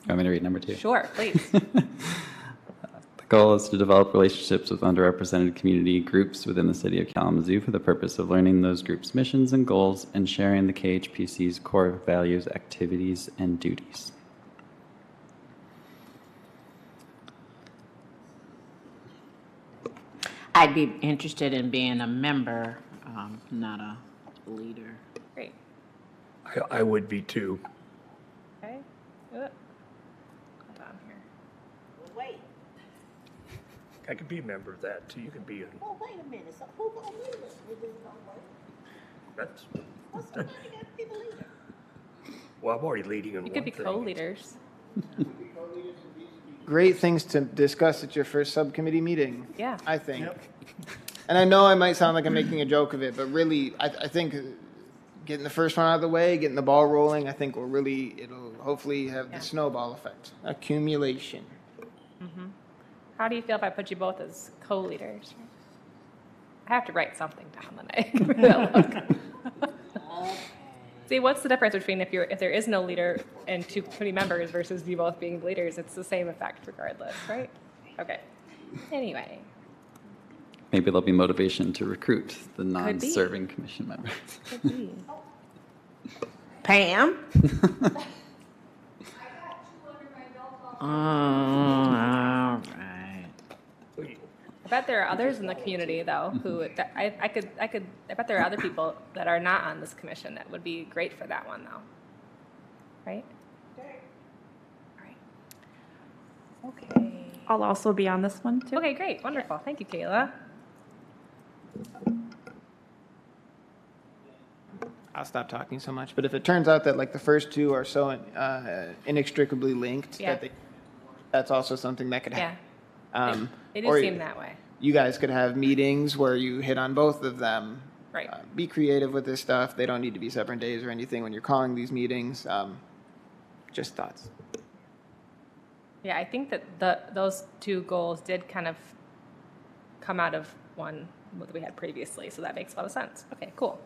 You want me to read number 2? Sure, please. The goal is to develop relationships with underrepresented community groups within the city of Kalamazoo for the purpose of learning those groups' missions and goals and sharing the KHPC's core values, activities, and duties. I'd be interested in being a member, not a leader. Great. I would be too. Okay. Hold on here. Wait, I could be a member of that too. You can be a. oh, wait a minute. So who gonna lead us? We just gonna wait. That's, Oh, somebody got to be the leader. well, I'm already leading in You one could be thing. co-leaders. Great things to discuss at your first subcommittee meeting. Yeah. I think. And I know I might sound like I'm making a joke of it, but really, I think getting the first one out of the way, getting the ball rolling, I think it'll hopefully have Yeah. the snowball effect. Accumulation. How do you feel if I put you both as co-leaders? I have to write something down, See, what's the difference between if there is no leader and 2 committee members versus you both being leaders? It's the same effect regardless, right? Okay. Anyway, Maybe there'll be motivation to recruit the non-serving commission members. could be. Pam? All right. I bet there are others in the community though who I bet there are other people that are not on this commission that would be great for that one though. Right? All right. Okay. I'll also be on this one too. Okay, great. Wonderful. Thank you, Kayla. I'll stop talking so much. But if it turns out that like the first two are so inextricably linked Yeah. that that's also something that could Yeah. happen. They do or seem that way. you guys could have meetings where you hit on both of them. Right. Be creative with this stuff. They don't need to be separate days or anything when you're calling these meetings. Just thoughts. Yeah, I think that those two goals did kind of come out of one that we had previously, so that makes a lot of sense. Okay, cool.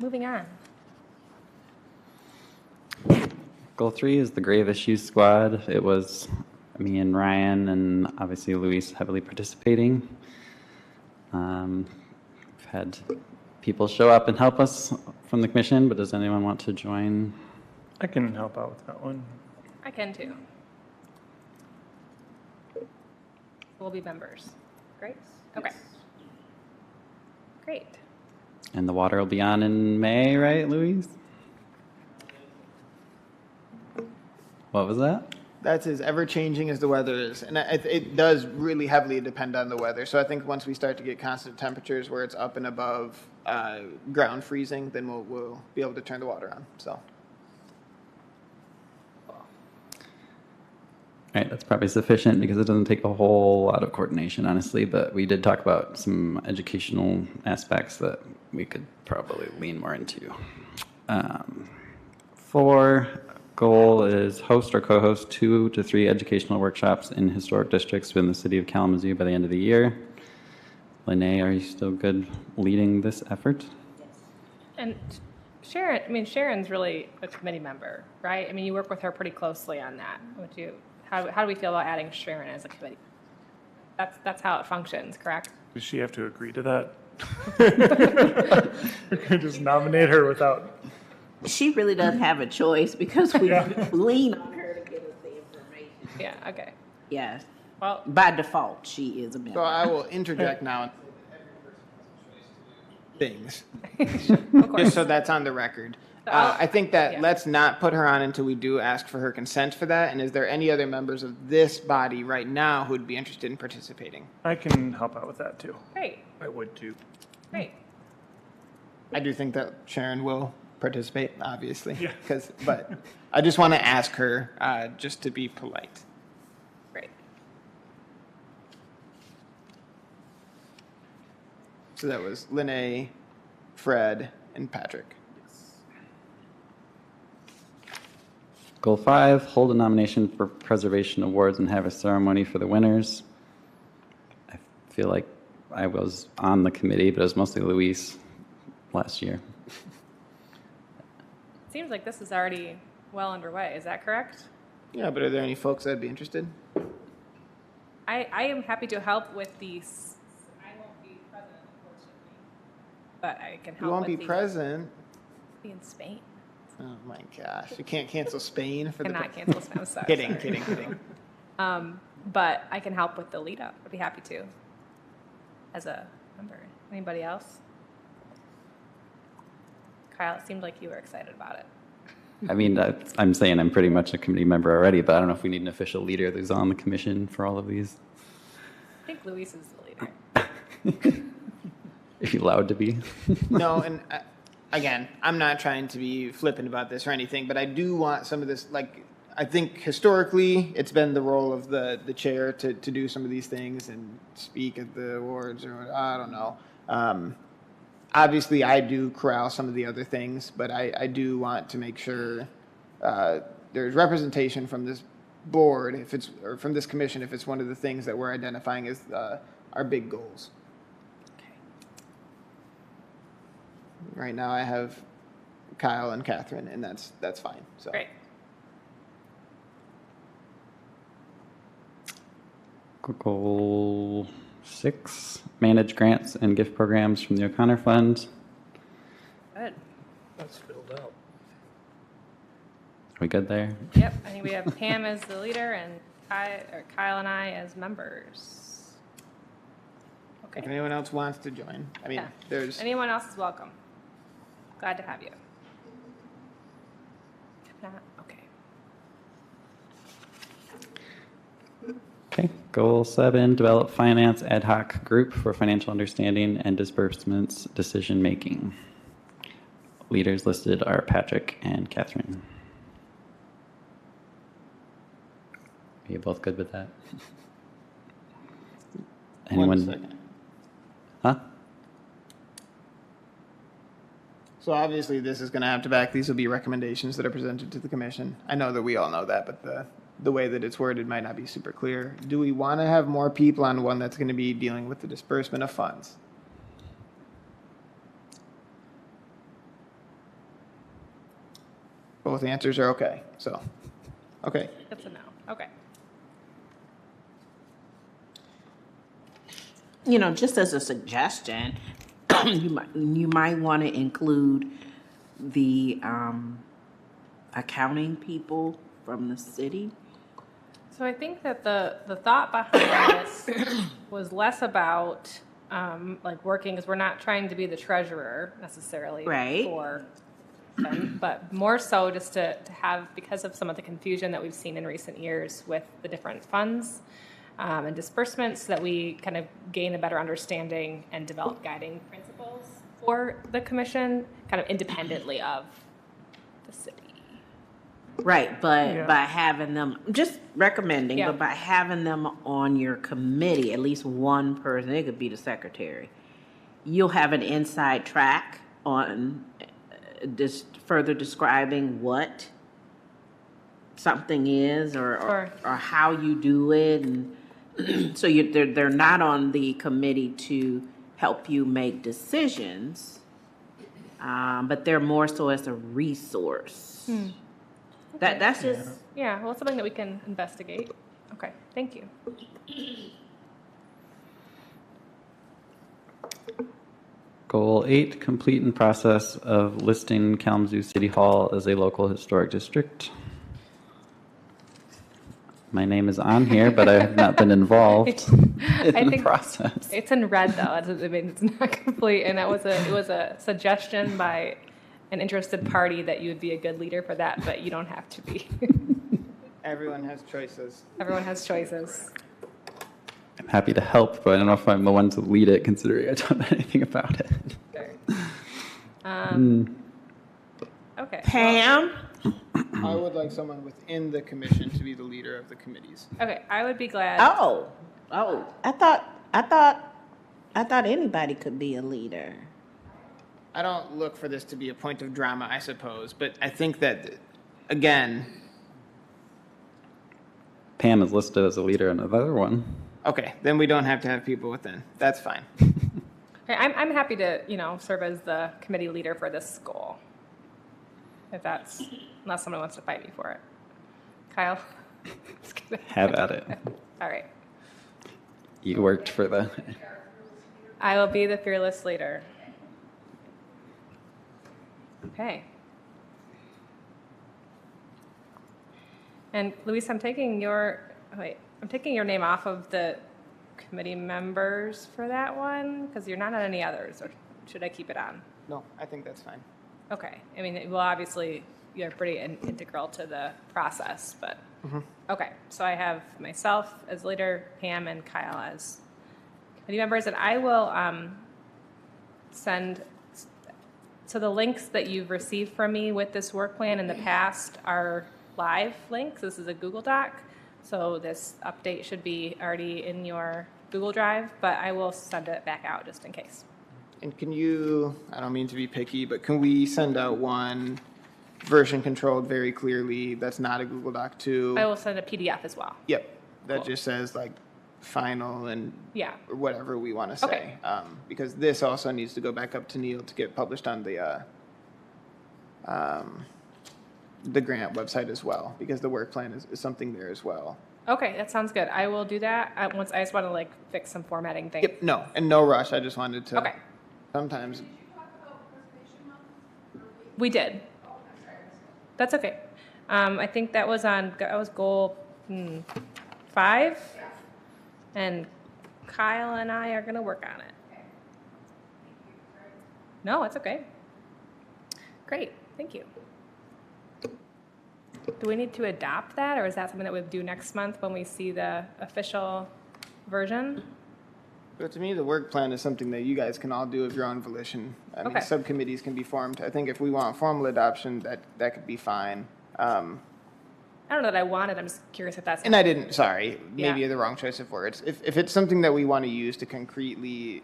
Moving on. Goal 3 is the Grave Issues Squad. It was me and Ryan, and obviously Luis heavily participating. We've had people show up and help us from the commission, but does anyone want to join? I can help out with that one. I can too. We'll be members. Great. Okay. Great. And the water will be on in May, right, Luis? What was that? That's as ever changing as the weather is. And it does really heavily depend on the weather. So I think once we start to get constant temperatures where it's up and above ground freezing, then we'll be able to turn the water on. So. All right, that's probably sufficient because it doesn't take a whole lot of coordination, honestly, but we did talk about some educational aspects that we could probably lean more into. 4, goal is host or co-host 2 to 3 educational workshops in historic districts within the city of Kalamazoo by the end of the year. Lene, are you still good leading this effort? And Sharon's really a committee member, right? I mean, you work with her pretty closely on that. How do we feel about adding Sharon as a committee? That's how it functions, correct? Does she have to agree to that? We can just nominate her without. She really doesn't have a choice because we lean on her to get us the information. Yeah, okay. Yes. Well, By default, she is a So member. I will interject now and say that every person has a choice to do of things. course. Just so that's on the record. I think that yeah. let's not put her on until we do ask for her consent for that. And is there any other members of this body right now who would be interested in participating? I can help out with that too. Great, I would too. great. I do think that Sharon will participate, obviously. Yeah. But I just want to ask her just to be polite. Great. So that was Lene, Fred, and Patrick. Goal 5, hold a nomination for preservation awards and have a ceremony for the winners. I feel like I was on the committee, but it was mostly Luis last year. Seems like this is already well underway. Is that correct? Yeah, but are there any folks that'd be interested? I am happy to help with these. I won't be present, unfortunately, but I can help. You won't be with present. Be in Spain. Oh my gosh! You can't cancel Spain for Cannot cancel Spain. I'm sorry. Kidding. But I can help with the lead up. I'd be happy to. As a member. Anybody else? Kyle, it seemed like you were excited about it. I mean, I'm saying I'm pretty much a committee member already, but I don't know if we need an official leader who's on the commission for all of these. I think Luis is the leader. Are you allowed to be? No, and again, I'm not trying to be flippant about this or anything, but I do want some of this, like, I think historically it's been the role of the chair to do some of these things and speak at the awards or I don't know. Obviously, I do corral some of the other things, but I do want to make sure there's representation from this board, if it's or from this commission, if it's one of the things that we're identifying as our big goals. Okay. Right now, I have Kyle and Catherine, and that's fine. So. Great. Goal 6, manage grants and gift programs from the O'Connor Fund. Good. That's filled out. Are we good there? Yep. I think we have Pam as the leader and Kyle and I as members. If Okay. anyone else wants to join, I mean, Yeah. there's. Anyone else is welcome. Glad to have you. If not, okay. Okay. Goal 7, develop finance ad hoc group for financial understanding and disbursements decision making. leaders listed are Patrick and Catherine. Are you both good with that? Anyone? 1 second. Huh? So obviously, this is going to have to back. These will be recommendations that are presented to the commission. I know that we all know that, but the way that it's worded might not be super clear. Do we want to have more people on one that's going to be dealing with the disbursement of funds? Both answers are okay. So, okay. That's a no. Okay. You know, just as a suggestion, you might want to include the accounting people from the city. So I think that the thought behind this was less about like working, because we're not trying to be the treasurer necessarily Right. for them, but more so just to have, because of some of the confusion that we've seen in recent years with the different funds and disbursements, that we kind of gain a better understanding and develop guiding principles for the commission, kind of independently of the city. Right, but Yeah. by having them, just recommending, Yeah. but by having them on your committee, at least one person, it could be the secretary, you'll have an inside track on this further describing what something is Sure. or how you do it. And so they're not on the committee to help you make decisions, but they're more so as a resource. That's just, Yeah, well, it's something that we can investigate. Okay, thank you. Goal 8, complete and process of listing Kalamazoo City Hall as a local historic district. My name is on here, but I have not been involved in the think process. It's in red though. It doesn't mean it's not complete. And it was a suggestion by an interested party that you would be a good leader for that, but you don't have to be. Everyone has choices. Everyone has choices. I'm happy to help, but I don't know if I'm the one to lead it, considering I don't know anything about it. Sure. Okay. Pam? I would like someone within the commission to be the leader of the committees. Okay, I would be glad. Oh, I thought anybody could be a leader. I don't look for this to be a point of drama, I suppose, but I think that, again, Pam is listed as a leader in another one. okay, then we don't have to have people within. That's fine. Okay, I'm happy to, serve as the committee leader for this goal. Unless someone wants to fight me for it. Kyle? Just kidding. Have at it. All right. You worked for the. I will be the fearless leader. Okay. And Luis, I'm taking your name off of the committee members for that one, because you're not on any others, or should I keep it on? No, I think that's fine. Okay. I mean, well, obviously, you're pretty integral to the process, but, okay. So I have myself as leader, Pam and Kyle as committee members, and I will send, so the links that you've received from me with this work plan in the past are live links. This is a Google Doc, so this update should be already in your Google Drive, but I will send it back out just in case. And can you, I don't mean to be picky, but can we send out one version controlled very clearly that's not a Google Doc too? I will send a PDF as well. Yep, that Cool. just says like final and Yeah. or whatever we want to say. Okay. Because this also needs to go back up to Neil to get published on the grant website as well, because the work plan is something there as well. Okay, that sounds good. I will do that. I just want to fix some formatting things. Yep, no, and no rush. I just wanted to. Okay, Sometimes, we did. That's okay. I think that was goal 5, and Kyle and I are going to work on it. No, it's okay. Great, thank you. Do we need to adopt that, or is that something that we'll do next month when we see the official version? But to me, the work plan is something that you guys can all do of your own volition. I mean, Okay. subcommittees can be formed. I think if we want formal adoption, that could be fine. I don't know that I want it. I'm just curious if that's. And I didn't, sorry, maybe Yeah. the wrong choice of words. If it's something that we want to use to concretely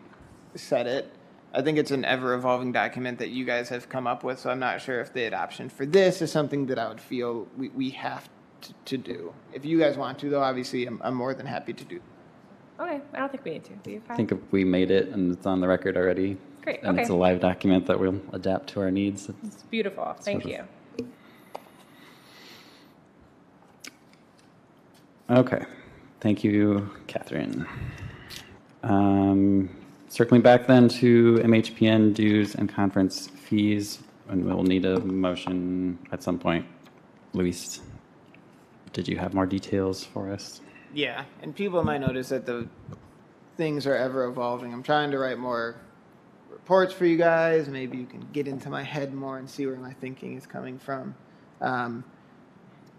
set it, I think it's an ever-evolving document that you guys have come up with, so I'm not sure if the adoption for this is something that I would feel we have to do. If you guys want to, though, obviously, I'm more than happy to do. Okay, I don't think we need to. Are you I fine? think if we made it and it's on the record already. Great, And it's a okay. live document that we'll adapt to our needs. It's beautiful. Thank sort you. of- Okay, thank you, Catherine. Circling back then to MHPN dues and conference fees, and we'll need a motion at some point. Luis, did you have more details for us? Yeah, and people might notice that the things are ever evolving. I'm trying to write more reports for you guys. Maybe you can get into my head more and see where my thinking is coming from.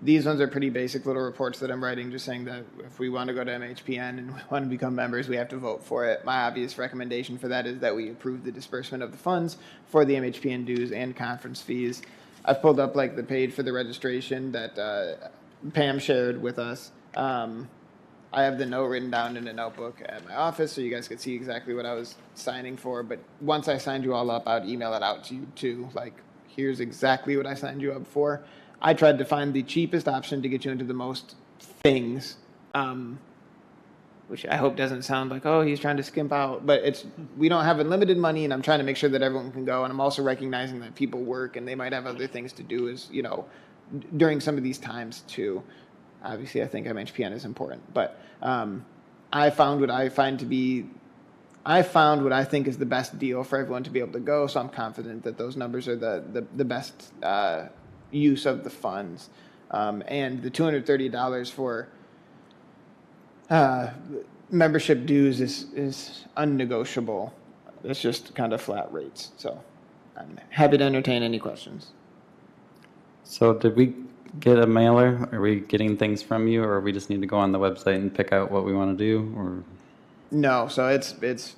These ones are pretty basic little reports that I'm writing, just saying that if we want to go to MHPN and we want to become members, we have to vote for it. My obvious recommendation for that is that we approve the disbursement of the funds for the MHPN dues and conference fees. I've pulled up like the page for the registration that Pam shared with us. I have the note written down in a notebook at my office so you guys could see exactly what I was signing for. But once I signed you all up, I'd email it out to you too. Like, here's exactly what I signed you up for. I tried to find the cheapest option to get you into the most things, which I hope doesn't sound like, oh, he's trying to skimp out. But we don't have unlimited money, and I'm trying to make sure that everyone can go. And I'm also recognizing that people work and they might have other things to do during some of these times too. Obviously, I think MHPN is important, but I found what I think is the best deal for everyone to be able to go. So I'm confident that those numbers are the best use of the funds. And the $230 for membership dues is unnegotiable. It's just kind of flat rates. So I'm happy to entertain any questions. So did we get a mailer? Are we getting things from you, or we just need to go on the website and pick out what we want to do? Or No, so it's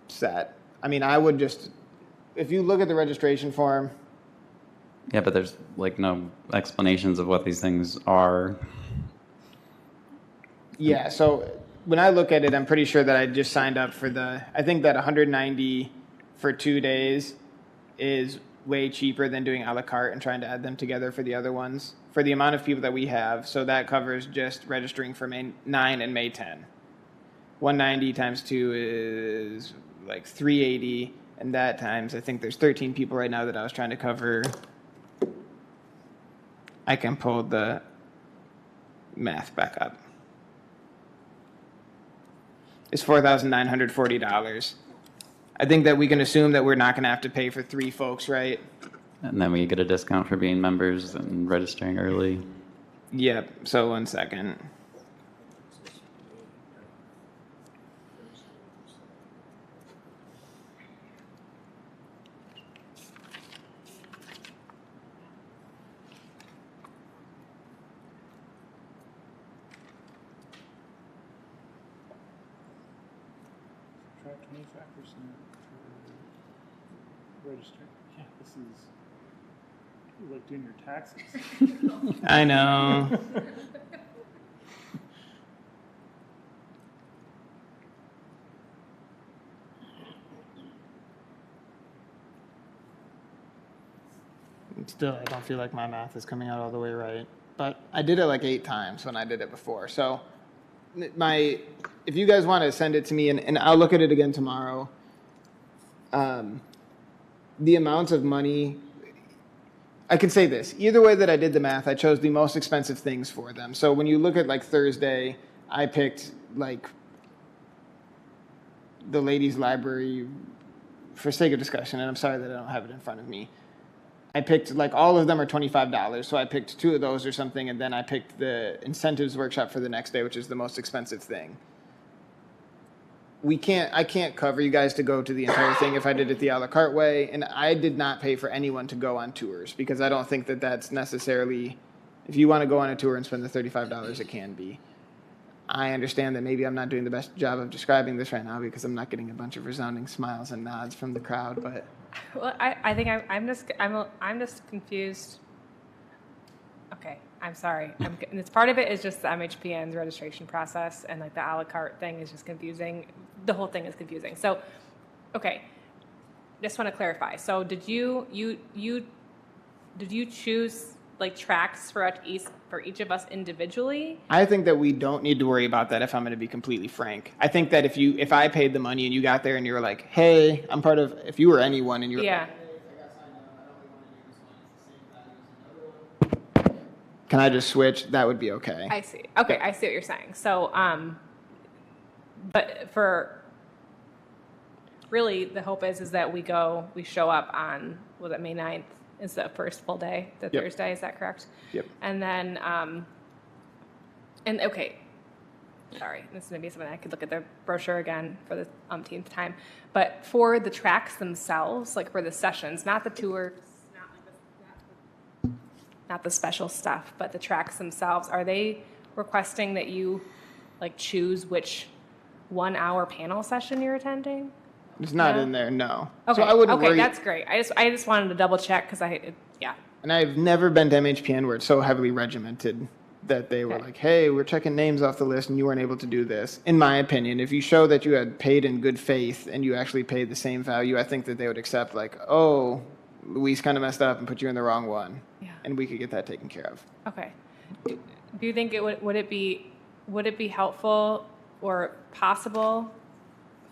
set. I mean, I would just, if you look at the registration form, yeah, but there's like no explanations of what these things are. yeah, so when I look at it, I'm pretty sure that I just signed up for I think that 190 for 2 days is way cheaper than doing a la carte and trying to add them together for the other ones for the amount of people that we have. So that covers just registering for May 9 and May 10. 190 times 2 is like 380, and that times, I think there's 13 people right now that I was trying to cover. I can pull the math back up. It's $4,940. I think that we can assume that we're not going to have to pay for 3 folks, right? And then we get a discount for being members and registering early. Yep. So 1 second. Try 25% for registering. Yeah, this is like doing your taxes. I know. Still, I don't feel like my math is coming out all the way right. But I did it like 8 times when I did it before. So if you guys want to send it to me, and I'll look at it again tomorrow, the amount of money, I can say this. Either way that I did the math, I chose the most expensive things for them. So when you look at like Thursday, I picked like the ladies' library for sake of discussion, and I'm sorry that I don't have it in front of me. I picked, like, all of them are $25, so I picked 2 of those or something, and then I picked the incentives workshop for the next day, which is the most expensive thing. I can't cover you guys to go to the entire thing if I did it the a la carte way, and I did not pay for anyone to go on tours, because I don't think that that's necessarily, if you want to go on a tour and spend the $35, it can be. I understand that maybe I'm not doing the best job of describing this right now because I'm not getting a bunch of resounding smiles and nods from the crowd, but Well, I think I'm just confused. Okay, I'm sorry. And it's part of it is just the MHPN's registration process, and like the a la carte thing is just confusing. The whole thing is confusing. So, okay, just want to clarify. So, did you choose like tracks for each of us individually? I think that we don't need to worry about that if I'm going to be completely frank. I think that if I paid the money and you got there and you were like, hey, I'm part of, if you were anyone and you were Yeah. like, can I just switch? That would be okay. I see. Okay, I see what you're saying. So, but for really, the hope is that we show up on, was it May 9th? Is the first full day, the Yep. Thursday, is that correct? Yep. And then, and okay, sorry, this is going to be something I could look at the brochure again for the umpteenth time. But for the tracks themselves, like for the sessions, not the tours, not the special stuff, but the tracks themselves, are they requesting that you like choose which 1 hour panel session you're attending? It's not No? in there, no. Okay, So I wouldn't okay, worry. that's great. I just wanted to double check because yeah. And I've never been to MHPN where it's so heavily regimented that they were Okay. like, hey, we're checking names off the list and you weren't able to do this. In my opinion, if you show that you had paid in good faith and you actually paid the same value, I think that they would accept like, oh, Luis kind of messed up and put you in the wrong one. Yeah. And we could get that taken care of. Okay. Do you think would it be helpful or possible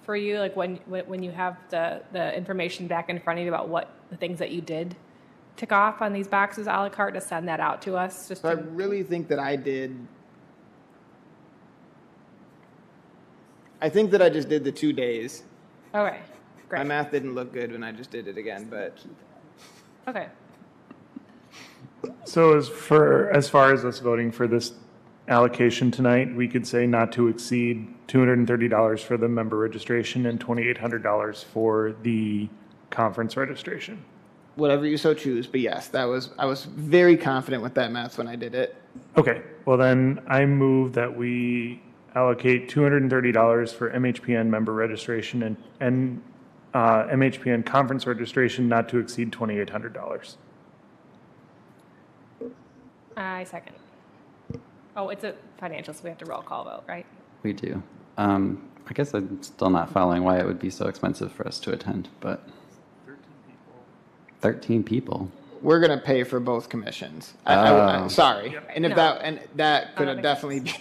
for you, like when you have the information back in front of you about what the things that you did tick off on these boxes a la carte, to send that out to us? Just So I to, really think that I think that I just did the 2 days. okay, My great. math didn't look good when I just did it again, but Okay. So as far as us voting for this allocation tonight, we could say not to exceed $230 for the member registration and $2,800 for the conference registration. whatever you so choose. But yes, I was very confident with that math when I did it. Okay, well then I move that we allocate $230 for MHPN member registration and MHPN conference registration not to exceed $2,800. I second. Oh, it's a financial, so we have to roll call vote, right? We do. I guess I'm still not following why it would be so expensive for us to attend, but 13 people. We're gonna pay for both commissions. Sorry, and if No. that could that have makes definitely been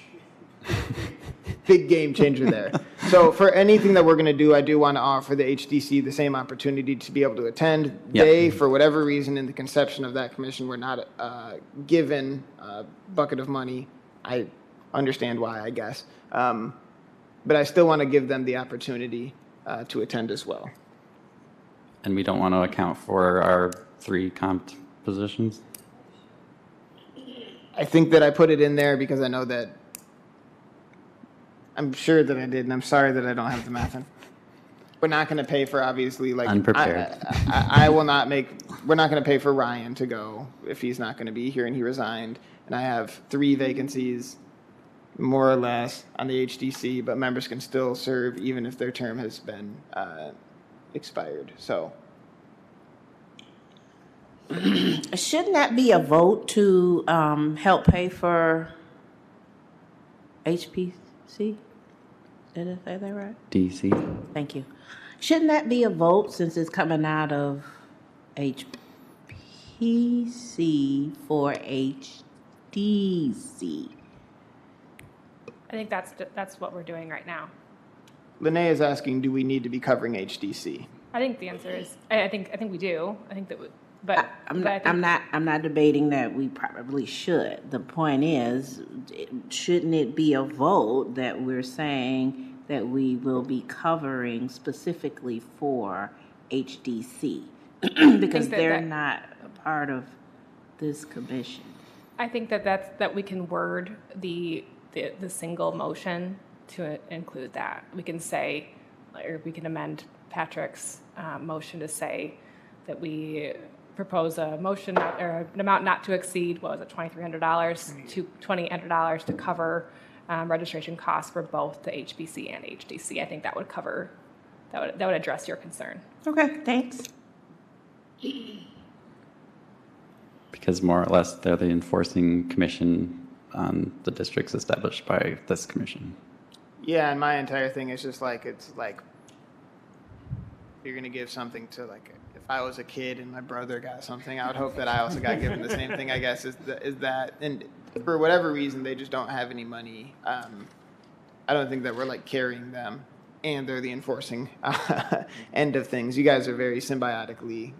big game changer there. So for anything that we're gonna do, I do want to offer the HDC the same opportunity to be able to attend. Yep. They, for whatever reason, in the conception of that commission, were not given a bucket of money. I understand why, I guess, but I still want to give them the opportunity to attend as well. And we don't want to account for our 3 comped positions. I think that I put it in there because I know that I'm sure that I did, and I'm sorry that I don't have the math in. We're not going to pay for, obviously, like Unprepared. I will not make. We're not going to pay for Ryan to go if he's not going to be here and he resigned. And I have 3 vacancies, more or less, on the HDC, but members can still serve even if their term has been expired. So Shouldn't that be a vote to help pay for HPC? Did I say that right? DC. Thank you. Shouldn't that be a vote since it's coming out of HPC for HDC? I think that's what we're doing right now. Lene is asking, do we need to be covering HDC? I think the answer is, I think we do. I think that, but I'm but I think- I'm not debating that we probably should. The point is, shouldn't it be a vote that we're saying that we will be covering specifically for HDC? Because they're not a part of this commission. I think that we can word the single motion to include that. We can say, or we can amend Patrick's motion to say that we propose a motion or an amount not to exceed, what was it, $2,300 to $2,800 to cover registration costs for both the HBC and HDC. I think that would cover, that would address your concern. Okay, thanks. Because more or less, they're the enforcing commission on the districts established by this commission. Yeah, and my entire thing is just like, it's like, you're going to give something to, like, if I was a kid and my brother got something, I would hope that I also got given the same thing, I guess, is that, and for whatever reason, they just don't have any money. I don't think that we're like carrying them, and they're the enforcing end of things. You guys are very symbiotically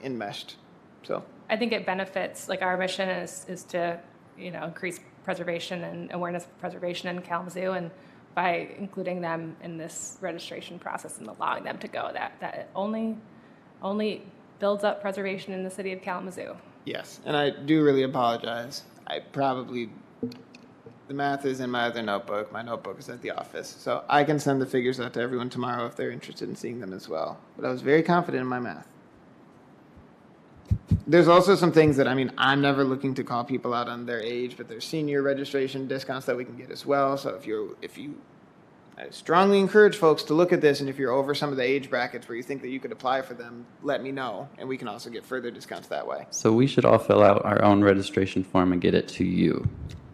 enmeshed, so. I think it benefits, like our mission is to, increase preservation and awareness of preservation in Kalamazoo, and by including them in this registration process and allowing them to go, that only builds up preservation in the city of Kalamazoo. Yes, and I do really apologize. The math is in my other notebook. My notebook is at the office. So I can send the figures out to everyone tomorrow if they're interested in seeing them as well. But I was very confident in my math. There's also some things that, I'm never looking to call people out on their age, but there's senior registration discounts that we can get as well. So I strongly encourage folks to look at this, and if you're over some of the age brackets where you think that you could apply for them, let me know, and we can also get further discounts that way. So we should all fill out our own registration form and get it to you.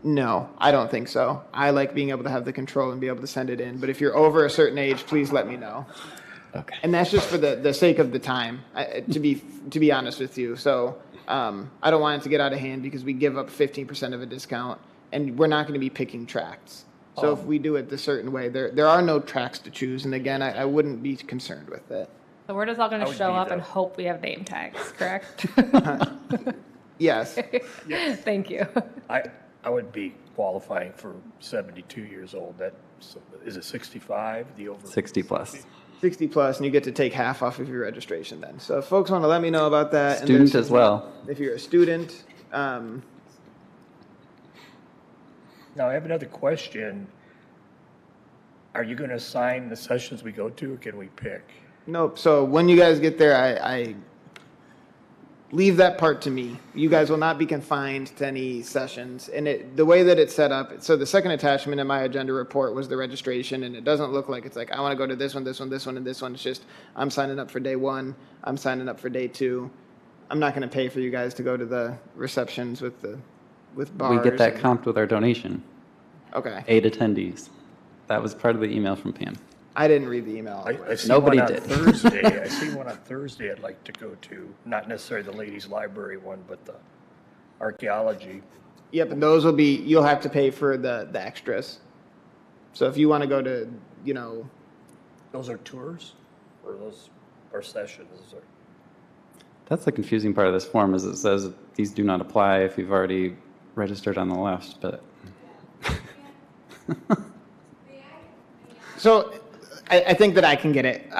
No, I don't think so. I like being able to have the control and be able to send it in, but if you're over a certain age, please let me know. Okay. And that's just for the sake of the time, to be honest with you. So I don't want it to get out of hand because we give up 15% of a discount, and we're not going to be picking tracts. So if we do it the certain way, there are no tracks to choose. And again, I wouldn't be concerned with it. So we're just all going I to would show be up the- and hope we have name tags, correct? Yes. Thank you. I would be qualifying for 72 years old. Is it 65, the over? 60 plus. 60 plus, and you get to take half off of your registration then. So if folks want to let me know about that. and Student there's- as well. If you're a student, Now, I have another question. Are you going to assign the sessions we go to, or can we pick? nope. So when you guys get there, I leave that part to me. You guys will not be confined to any sessions. And the way that it's set up, so the second attachment in my agenda report was the registration, and it doesn't look like it's like, I want to go to this one, this one, this one, and this one. It's just, I'm signing up for day one, I'm signing up for day two. I'm not going to pay for you guys to go to the receptions with bars. We get that and- comped with our donation. Okay. 8 attendees. That was part of the email from Pam. I didn't read the email. I see Nobody one on did. Thursday. I see one on Thursday I'd like to go to, not necessarily the ladies' library one, but the archaeology. Yep, and those will be, you'll have to pay for the extras. So if you want to go to, Those are tours, or those are sessions? Or That's the confusing part of this form, is it says these do not apply if you've already registered on the left, but So I think that I can get it.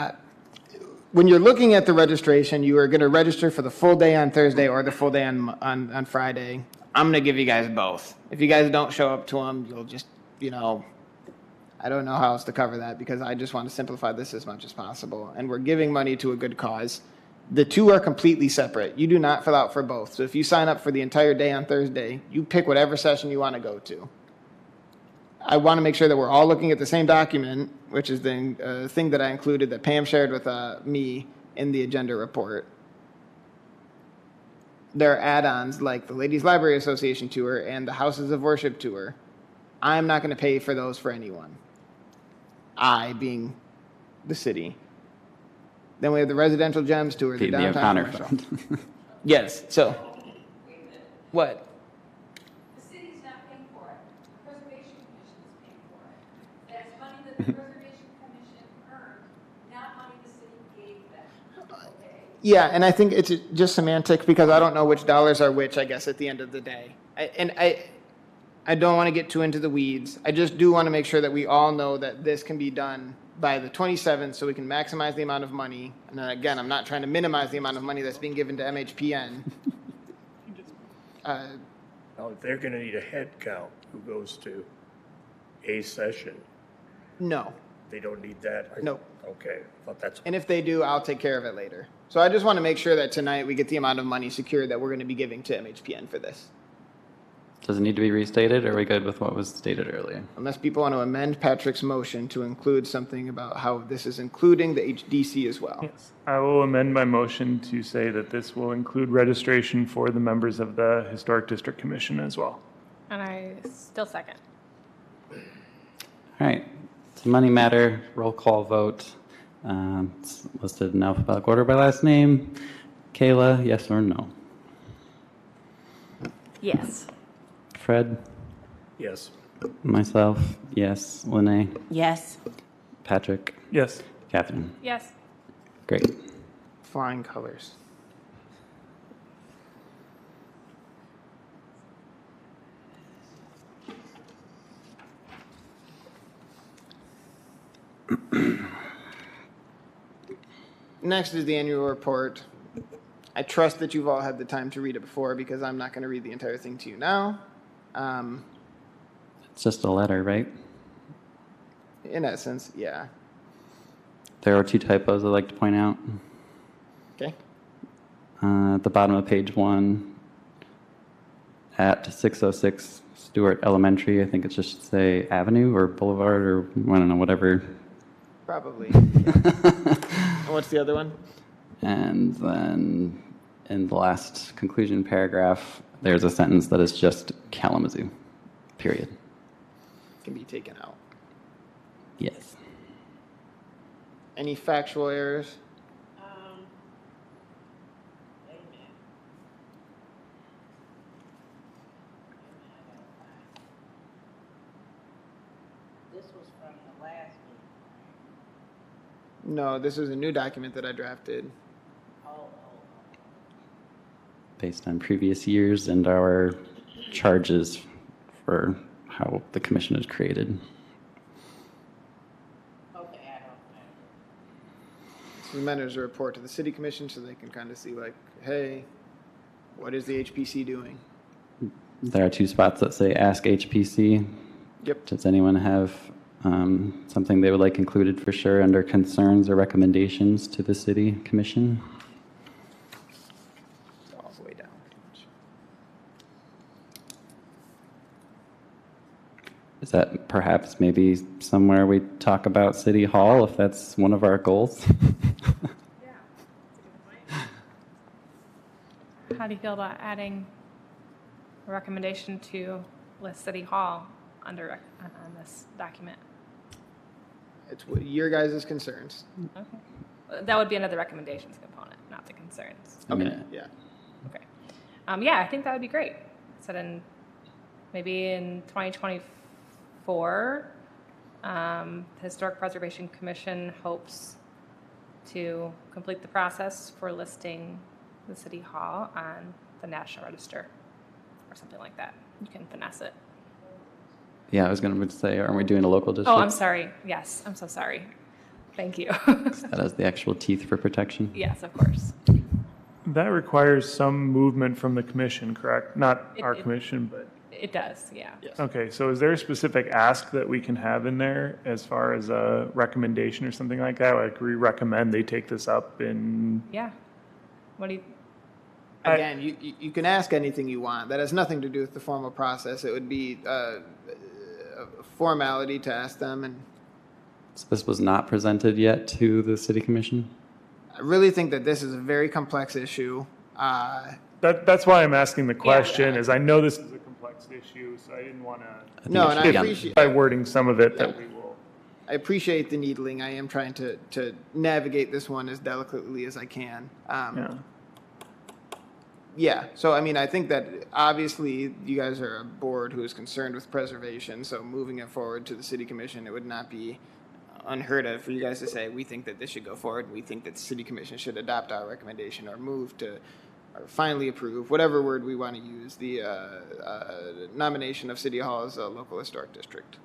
When you're looking at the registration, you are going to register for the full day on Thursday or the full day on Friday. I'm going to give you guys both. If you guys don't show up to them, you'll just, I don't know how else to cover that because I just want to simplify this as much as possible. And we're giving money to a good cause. The two are completely separate. You do not fill out for both. So if you sign up for the entire day on Thursday, you pick whatever session you want to go to. I want to make sure that we're all looking at the same document, which is the thing that I included that Pam shared with me in the agenda report. There are add-ons like the Ladies Library Association tour and the Houses of Worship tour. I'm not going to pay for those for anyone. I being the city. Then we have the Residential Gems tour, the the downtown O'Connor commercial. Fund. Yes, so. What? The city's not paying for it. The Preservation Commission is paying for it. That's money that the Preservation Commission earned, not money the city gave them. Okay? Yeah, and I think it's just semantic because I don't know which dollars are which, I guess, at the end of the day. I don't want to get too into the weeds. I just do want to make sure that we all know that this can be done by the 27th so we can maximize the amount of money. And then again, I'm not trying to minimize the amount of money that's being given to MHPN. now, if they're going to need a head count who goes to a session, No. they don't need that? Nope. Okay, I thought that's. And if they do, I'll take care of it later. So I just want to make sure that tonight we get the amount of money secured that we're going to be giving to MHPN for this. Does it need to be restated, or are we good with what was stated earlier? Unless people want to amend Patrick's motion to include something about how this is including the HDC as well. Yes. I will amend my motion to say that this will include registration for the members of the Historic District Commission as well. And I still second. All right, it's a money matter, roll call vote. It's listed in alphabetical order by last name. Kayla, yes or no? Yes. Fred? Yes. Myself, yes. Lene? Yes. Patrick? Yes. Catherine? Yes. Great. Flying colors. Next is the annual report. I trust that you've all had the time to read it before because I'm not going to read the entire thing to you now. It's just a letter, right? In essence, yeah. There are 2 typos I'd like to point out. Okay. At the bottom of page 1, at 606 Stewart Elementary, I think it just should say Avenue or Boulevard or I don't know, whatever. Probably. Yeah. And what's the other one? And then in the last conclusion paragraph, there's a sentence that is just Kalamazoo, period. Can be taken out. Yes. Any factual errors? Wait a minute. This was from the last meeting. No, this is a new document that I drafted. Based on previous years and our charges for how the commission is created. Okay, I don't know. This is meant as a report to the city commission so they can kind of see like, hey, what is the HPC doing? There are 2 spots that say Ask HPC. Yep. Does anyone have something they would like included for sure under concerns or recommendations to the city commission? It's all the way down. Is that perhaps maybe somewhere we talk about City Hall if that's one of our goals? How do you feel about adding a recommendation to list City Hall under on this document? It's what your guys' concerns. Okay. That would be another recommendations component, not the concerns. I mean, Okay, yeah. Okay. Yeah, I think that would be great. Said maybe in 2024, the Historic Preservation Commission hopes to complete the process for listing the City Hall on the National Register or something like that. You can finesse it. Yeah, I was going to say, aren't we doing a local district? Oh, I'm sorry. Yes, I'm so sorry. Thank you. That has the actual teeth for protection. Yes, of course. That requires some movement from the commission, correct? Not our It- commission, but, It does, yeah. Yes. okay, so is there a specific ask that we can have in there as far as a recommendation or something like that? Like we recommend they take this up in, Yeah. What do you, Again, you can ask anything you want. That has nothing to do with the formal process. It would be a formality to ask them. And So this was not presented yet to the city commission? I really think that this is a very complex issue. that's why I'm asking the question, Yeah. is I know this is a complex issue, so I didn't want to, No, and I Yeah. appreciate. by wording some of it, that Yeah. we will. I appreciate the needling. I am trying to navigate this one as delicately as I can. Yeah. Yeah, so I mean, I think that obviously you guys are a board who is concerned with preservation, so moving it forward to the city commission, it would not be unheard of for you guys to say, we think that this should go forward, we think that the city commission should adopt our recommendation or move to, or finally approve, whatever word we want to use, the nomination of City Hall as a local historic district.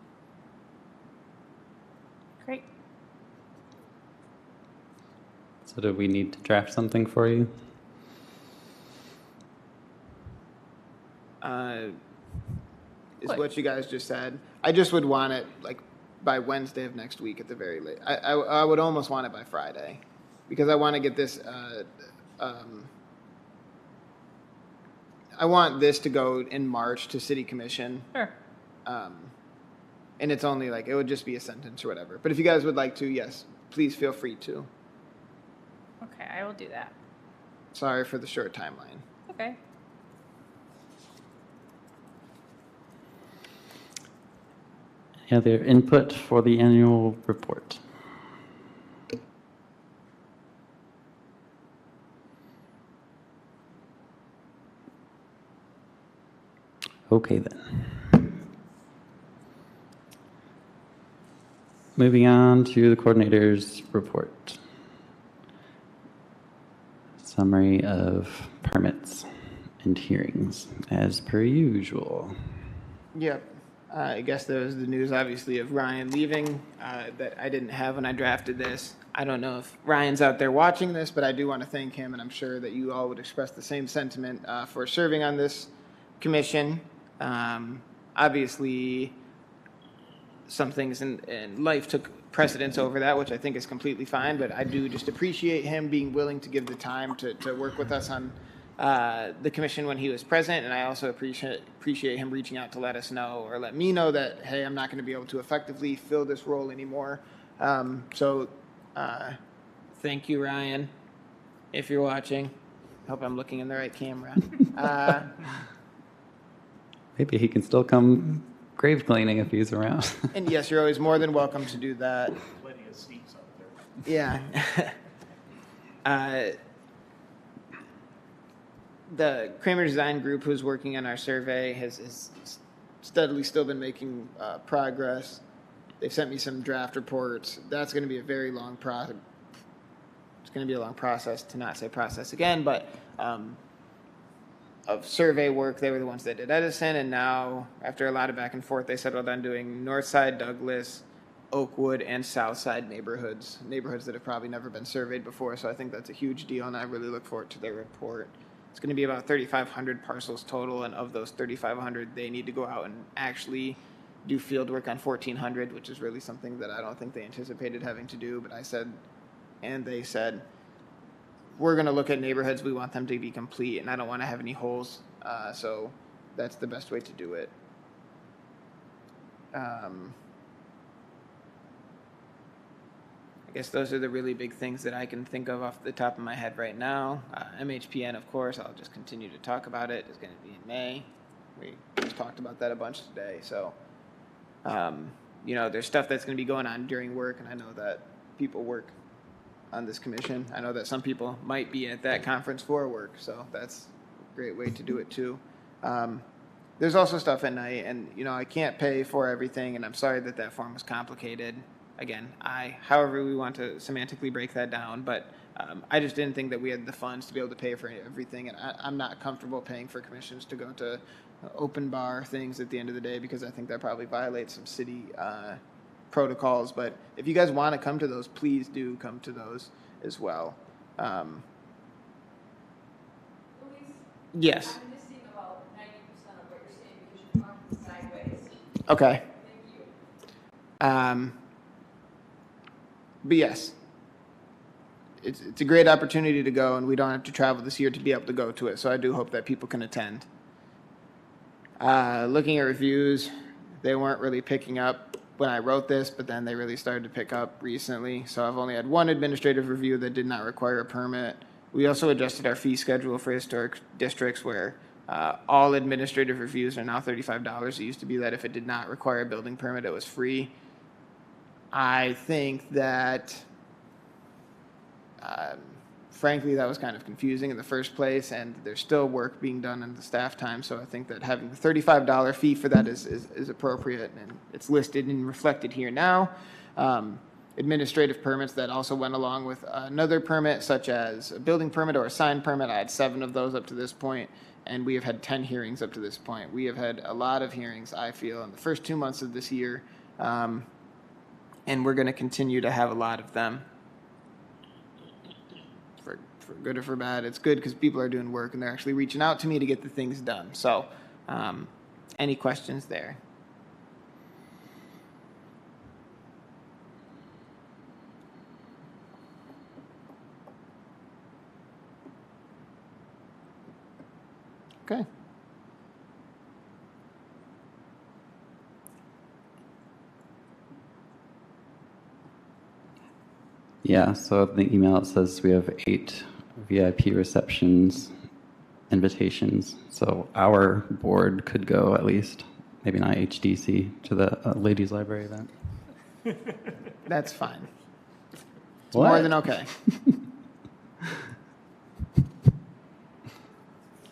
great. So do we need to draft something for you? Is What? what you guys just said. I just would want it like by Wednesday of next week at the very late. I would almost want it by Friday I want this to go in March to city commission. Sure. And it's only like, it would just be a sentence or whatever. But if you guys would like to, yes, please feel free to. Okay, I will do that. Sorry for the short timeline. Okay. Any other input for the annual report? Okay then. Moving on to the coordinator's report. Summary of permits and hearings, as per usual. Yep. I guess there was the news, obviously, of Ryan leaving that I didn't have when I drafted this. I don't know if Ryan's out there watching this, but I do want to thank him, and I'm sure that you all would express the same sentiment for serving on this commission. Obviously, some things in life took precedence over that, which I think is completely fine, but I do just appreciate him being willing to give the time to work with us on the commission when he was present, and I also appreciate him reaching out to let us know or let me know that, hey, I'm not going to be able to effectively fill this role anymore. So thank you, Ryan, if you're watching. Hope I'm looking in the right camera. Maybe he can still come grave cleaning if he's around. And yes, you're always more than welcome to do that. Plenty of seats up there. Yeah. The Kramer Design Group, who's working on our survey, has steadily still been making progress. They've sent me some draft reports. That's going to be a very long process. It's going to be a long process, to not say process again, but of survey work. They were the ones that did Edison, and now, after a lot of back and forth, they settled on doing Northside, Douglas, Oakwood, and Southside neighborhoods that have probably never been surveyed before. So I think that's a huge deal, and I really look forward to their report. It's going to be about 3,500 parcels total, and of those 3,500, they need to go out and actually do field work on 1,400, which is really something that I don't think they anticipated having to do. But I said, and they said, we're going to look at neighborhoods. We want them to be complete, and I don't want to have any holes. So that's the best way to do it. I guess those are the really big things that I can think of off the top of my head right now. MHPN, of course, I'll just continue to talk about it. It's going to be in May. We just talked about that a bunch today. So, there's stuff that's going to be going on during work, and I know that people work on this commission. I know that some people might be at that conference for work, so that's a great way to do it too. There's also stuff at night, and I can't pay for everything, and I'm sorry that form was complicated. Again, however we want to semantically break that down, but I just didn't think that we had the funds to be able to pay for everything, and I'm not comfortable paying for commissions to go to open bar things at the end of the day, because I think that probably violates some city protocols. But if you guys want to come to those, please do come to those as well. Luis, Yes. I'm missing about 90% of what you're saying because you're talking sideways. Okay. Thank you. But yes, it's a great opportunity to go, and we don't have to travel this year to be able to go to it. So I do hope that people can attend. Looking at reviews, they weren't really picking up when I wrote this, but then they really started to pick up recently. So I've only had one administrative review that did not require a permit. We also adjusted our fee schedule for historic districts, where all administrative reviews are now $35. It used to be that if it did not require a building permit, it was free. I think that, frankly, that was kind of confusing in the first place, and there's still work being done in the staff time. So I think that having the $35 fee for that is appropriate, and it's listed and reflected here now. Administrative permits that also went along with another permit, such as a building permit or a sign permit. I had 7 of those up to this point, and we have had 10 hearings up to this point. We have had a lot of hearings, I feel, in the first 2 months of this year. And we're going to continue to have a lot of them. For good or for bad, it's good because people are doing work and they're actually reaching out to me to get the things done. So, any questions there? Okay. Yeah, so the email, it says we have 8 VIP receptions invitations. So our board could go at least, maybe not HDC, to the ladies' library event. That's fine. It's more than okay.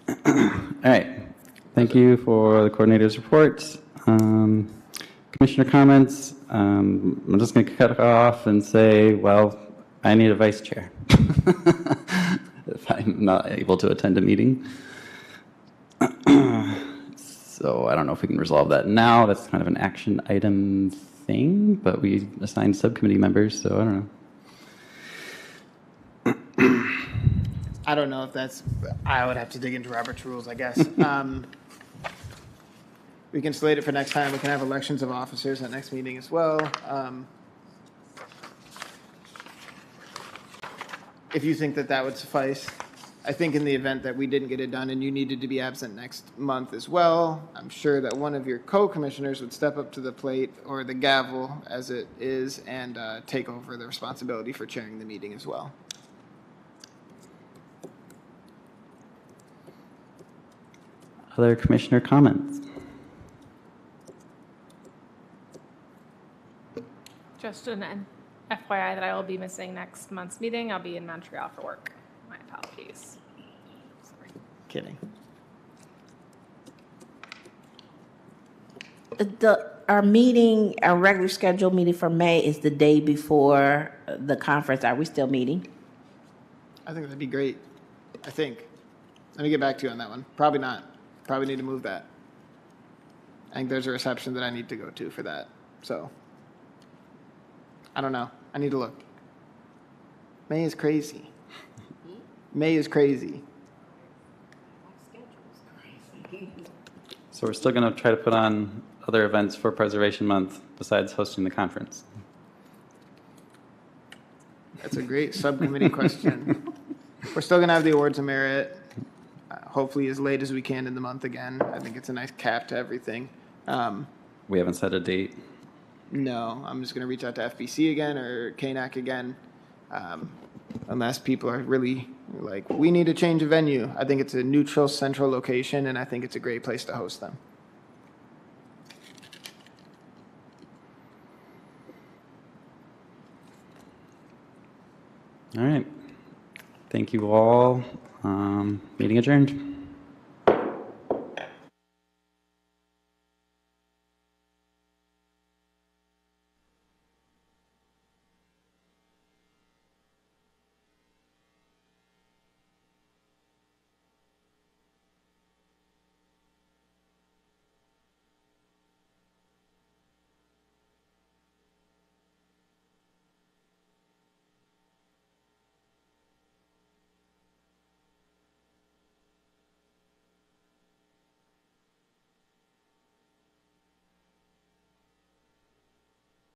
All right. Thank you for the coordinator's reports. Commissioner comments. I'm just going to cut it off and say, well, I need a vice chair if I'm not able to attend a meeting. So I don't know if we can resolve that now. That's kind of an action item thing, but we assigned subcommittee members, so I don't know. I don't know if that's, I would have to dig into Robert's rules, I guess. We can slate it for next time. We can have elections of officers at next meeting as well. If you think that that would suffice. I think in the event that we didn't get it done and you needed to be absent next month as well, I'm sure that one of your co-commissioners would step up to the plate, or the gavel as it is, and take over the responsibility for chairing the meeting as well. Other commissioner comments? Just an FYI that I will be missing next month's meeting. I'll be in Montreal for work. My apologies. Sorry. Kidding. Our regular scheduled meeting for May is the day before the conference. Are we still meeting? I think that'd be great. I think. Let me get back to you on that one. Probably not. Probably need to move that. I think there's a reception that I need to go to for that. So, I don't know. I need to look. May is crazy. May is crazy. So we're still going to try to put on other events for Preservation Month besides hosting the conference. That's a great subcommittee question. We're still going to have the awards of merit, hopefully as late as we can in the month again. I think it's a nice cap to everything. We haven't set a date. No, I'm just going to reach out to FBC again or KNAC again, unless people are really like, we need to change a venue. I think it's a neutral central location, and I think it's a great place to host them. All right. Thank you all. Meeting adjourned.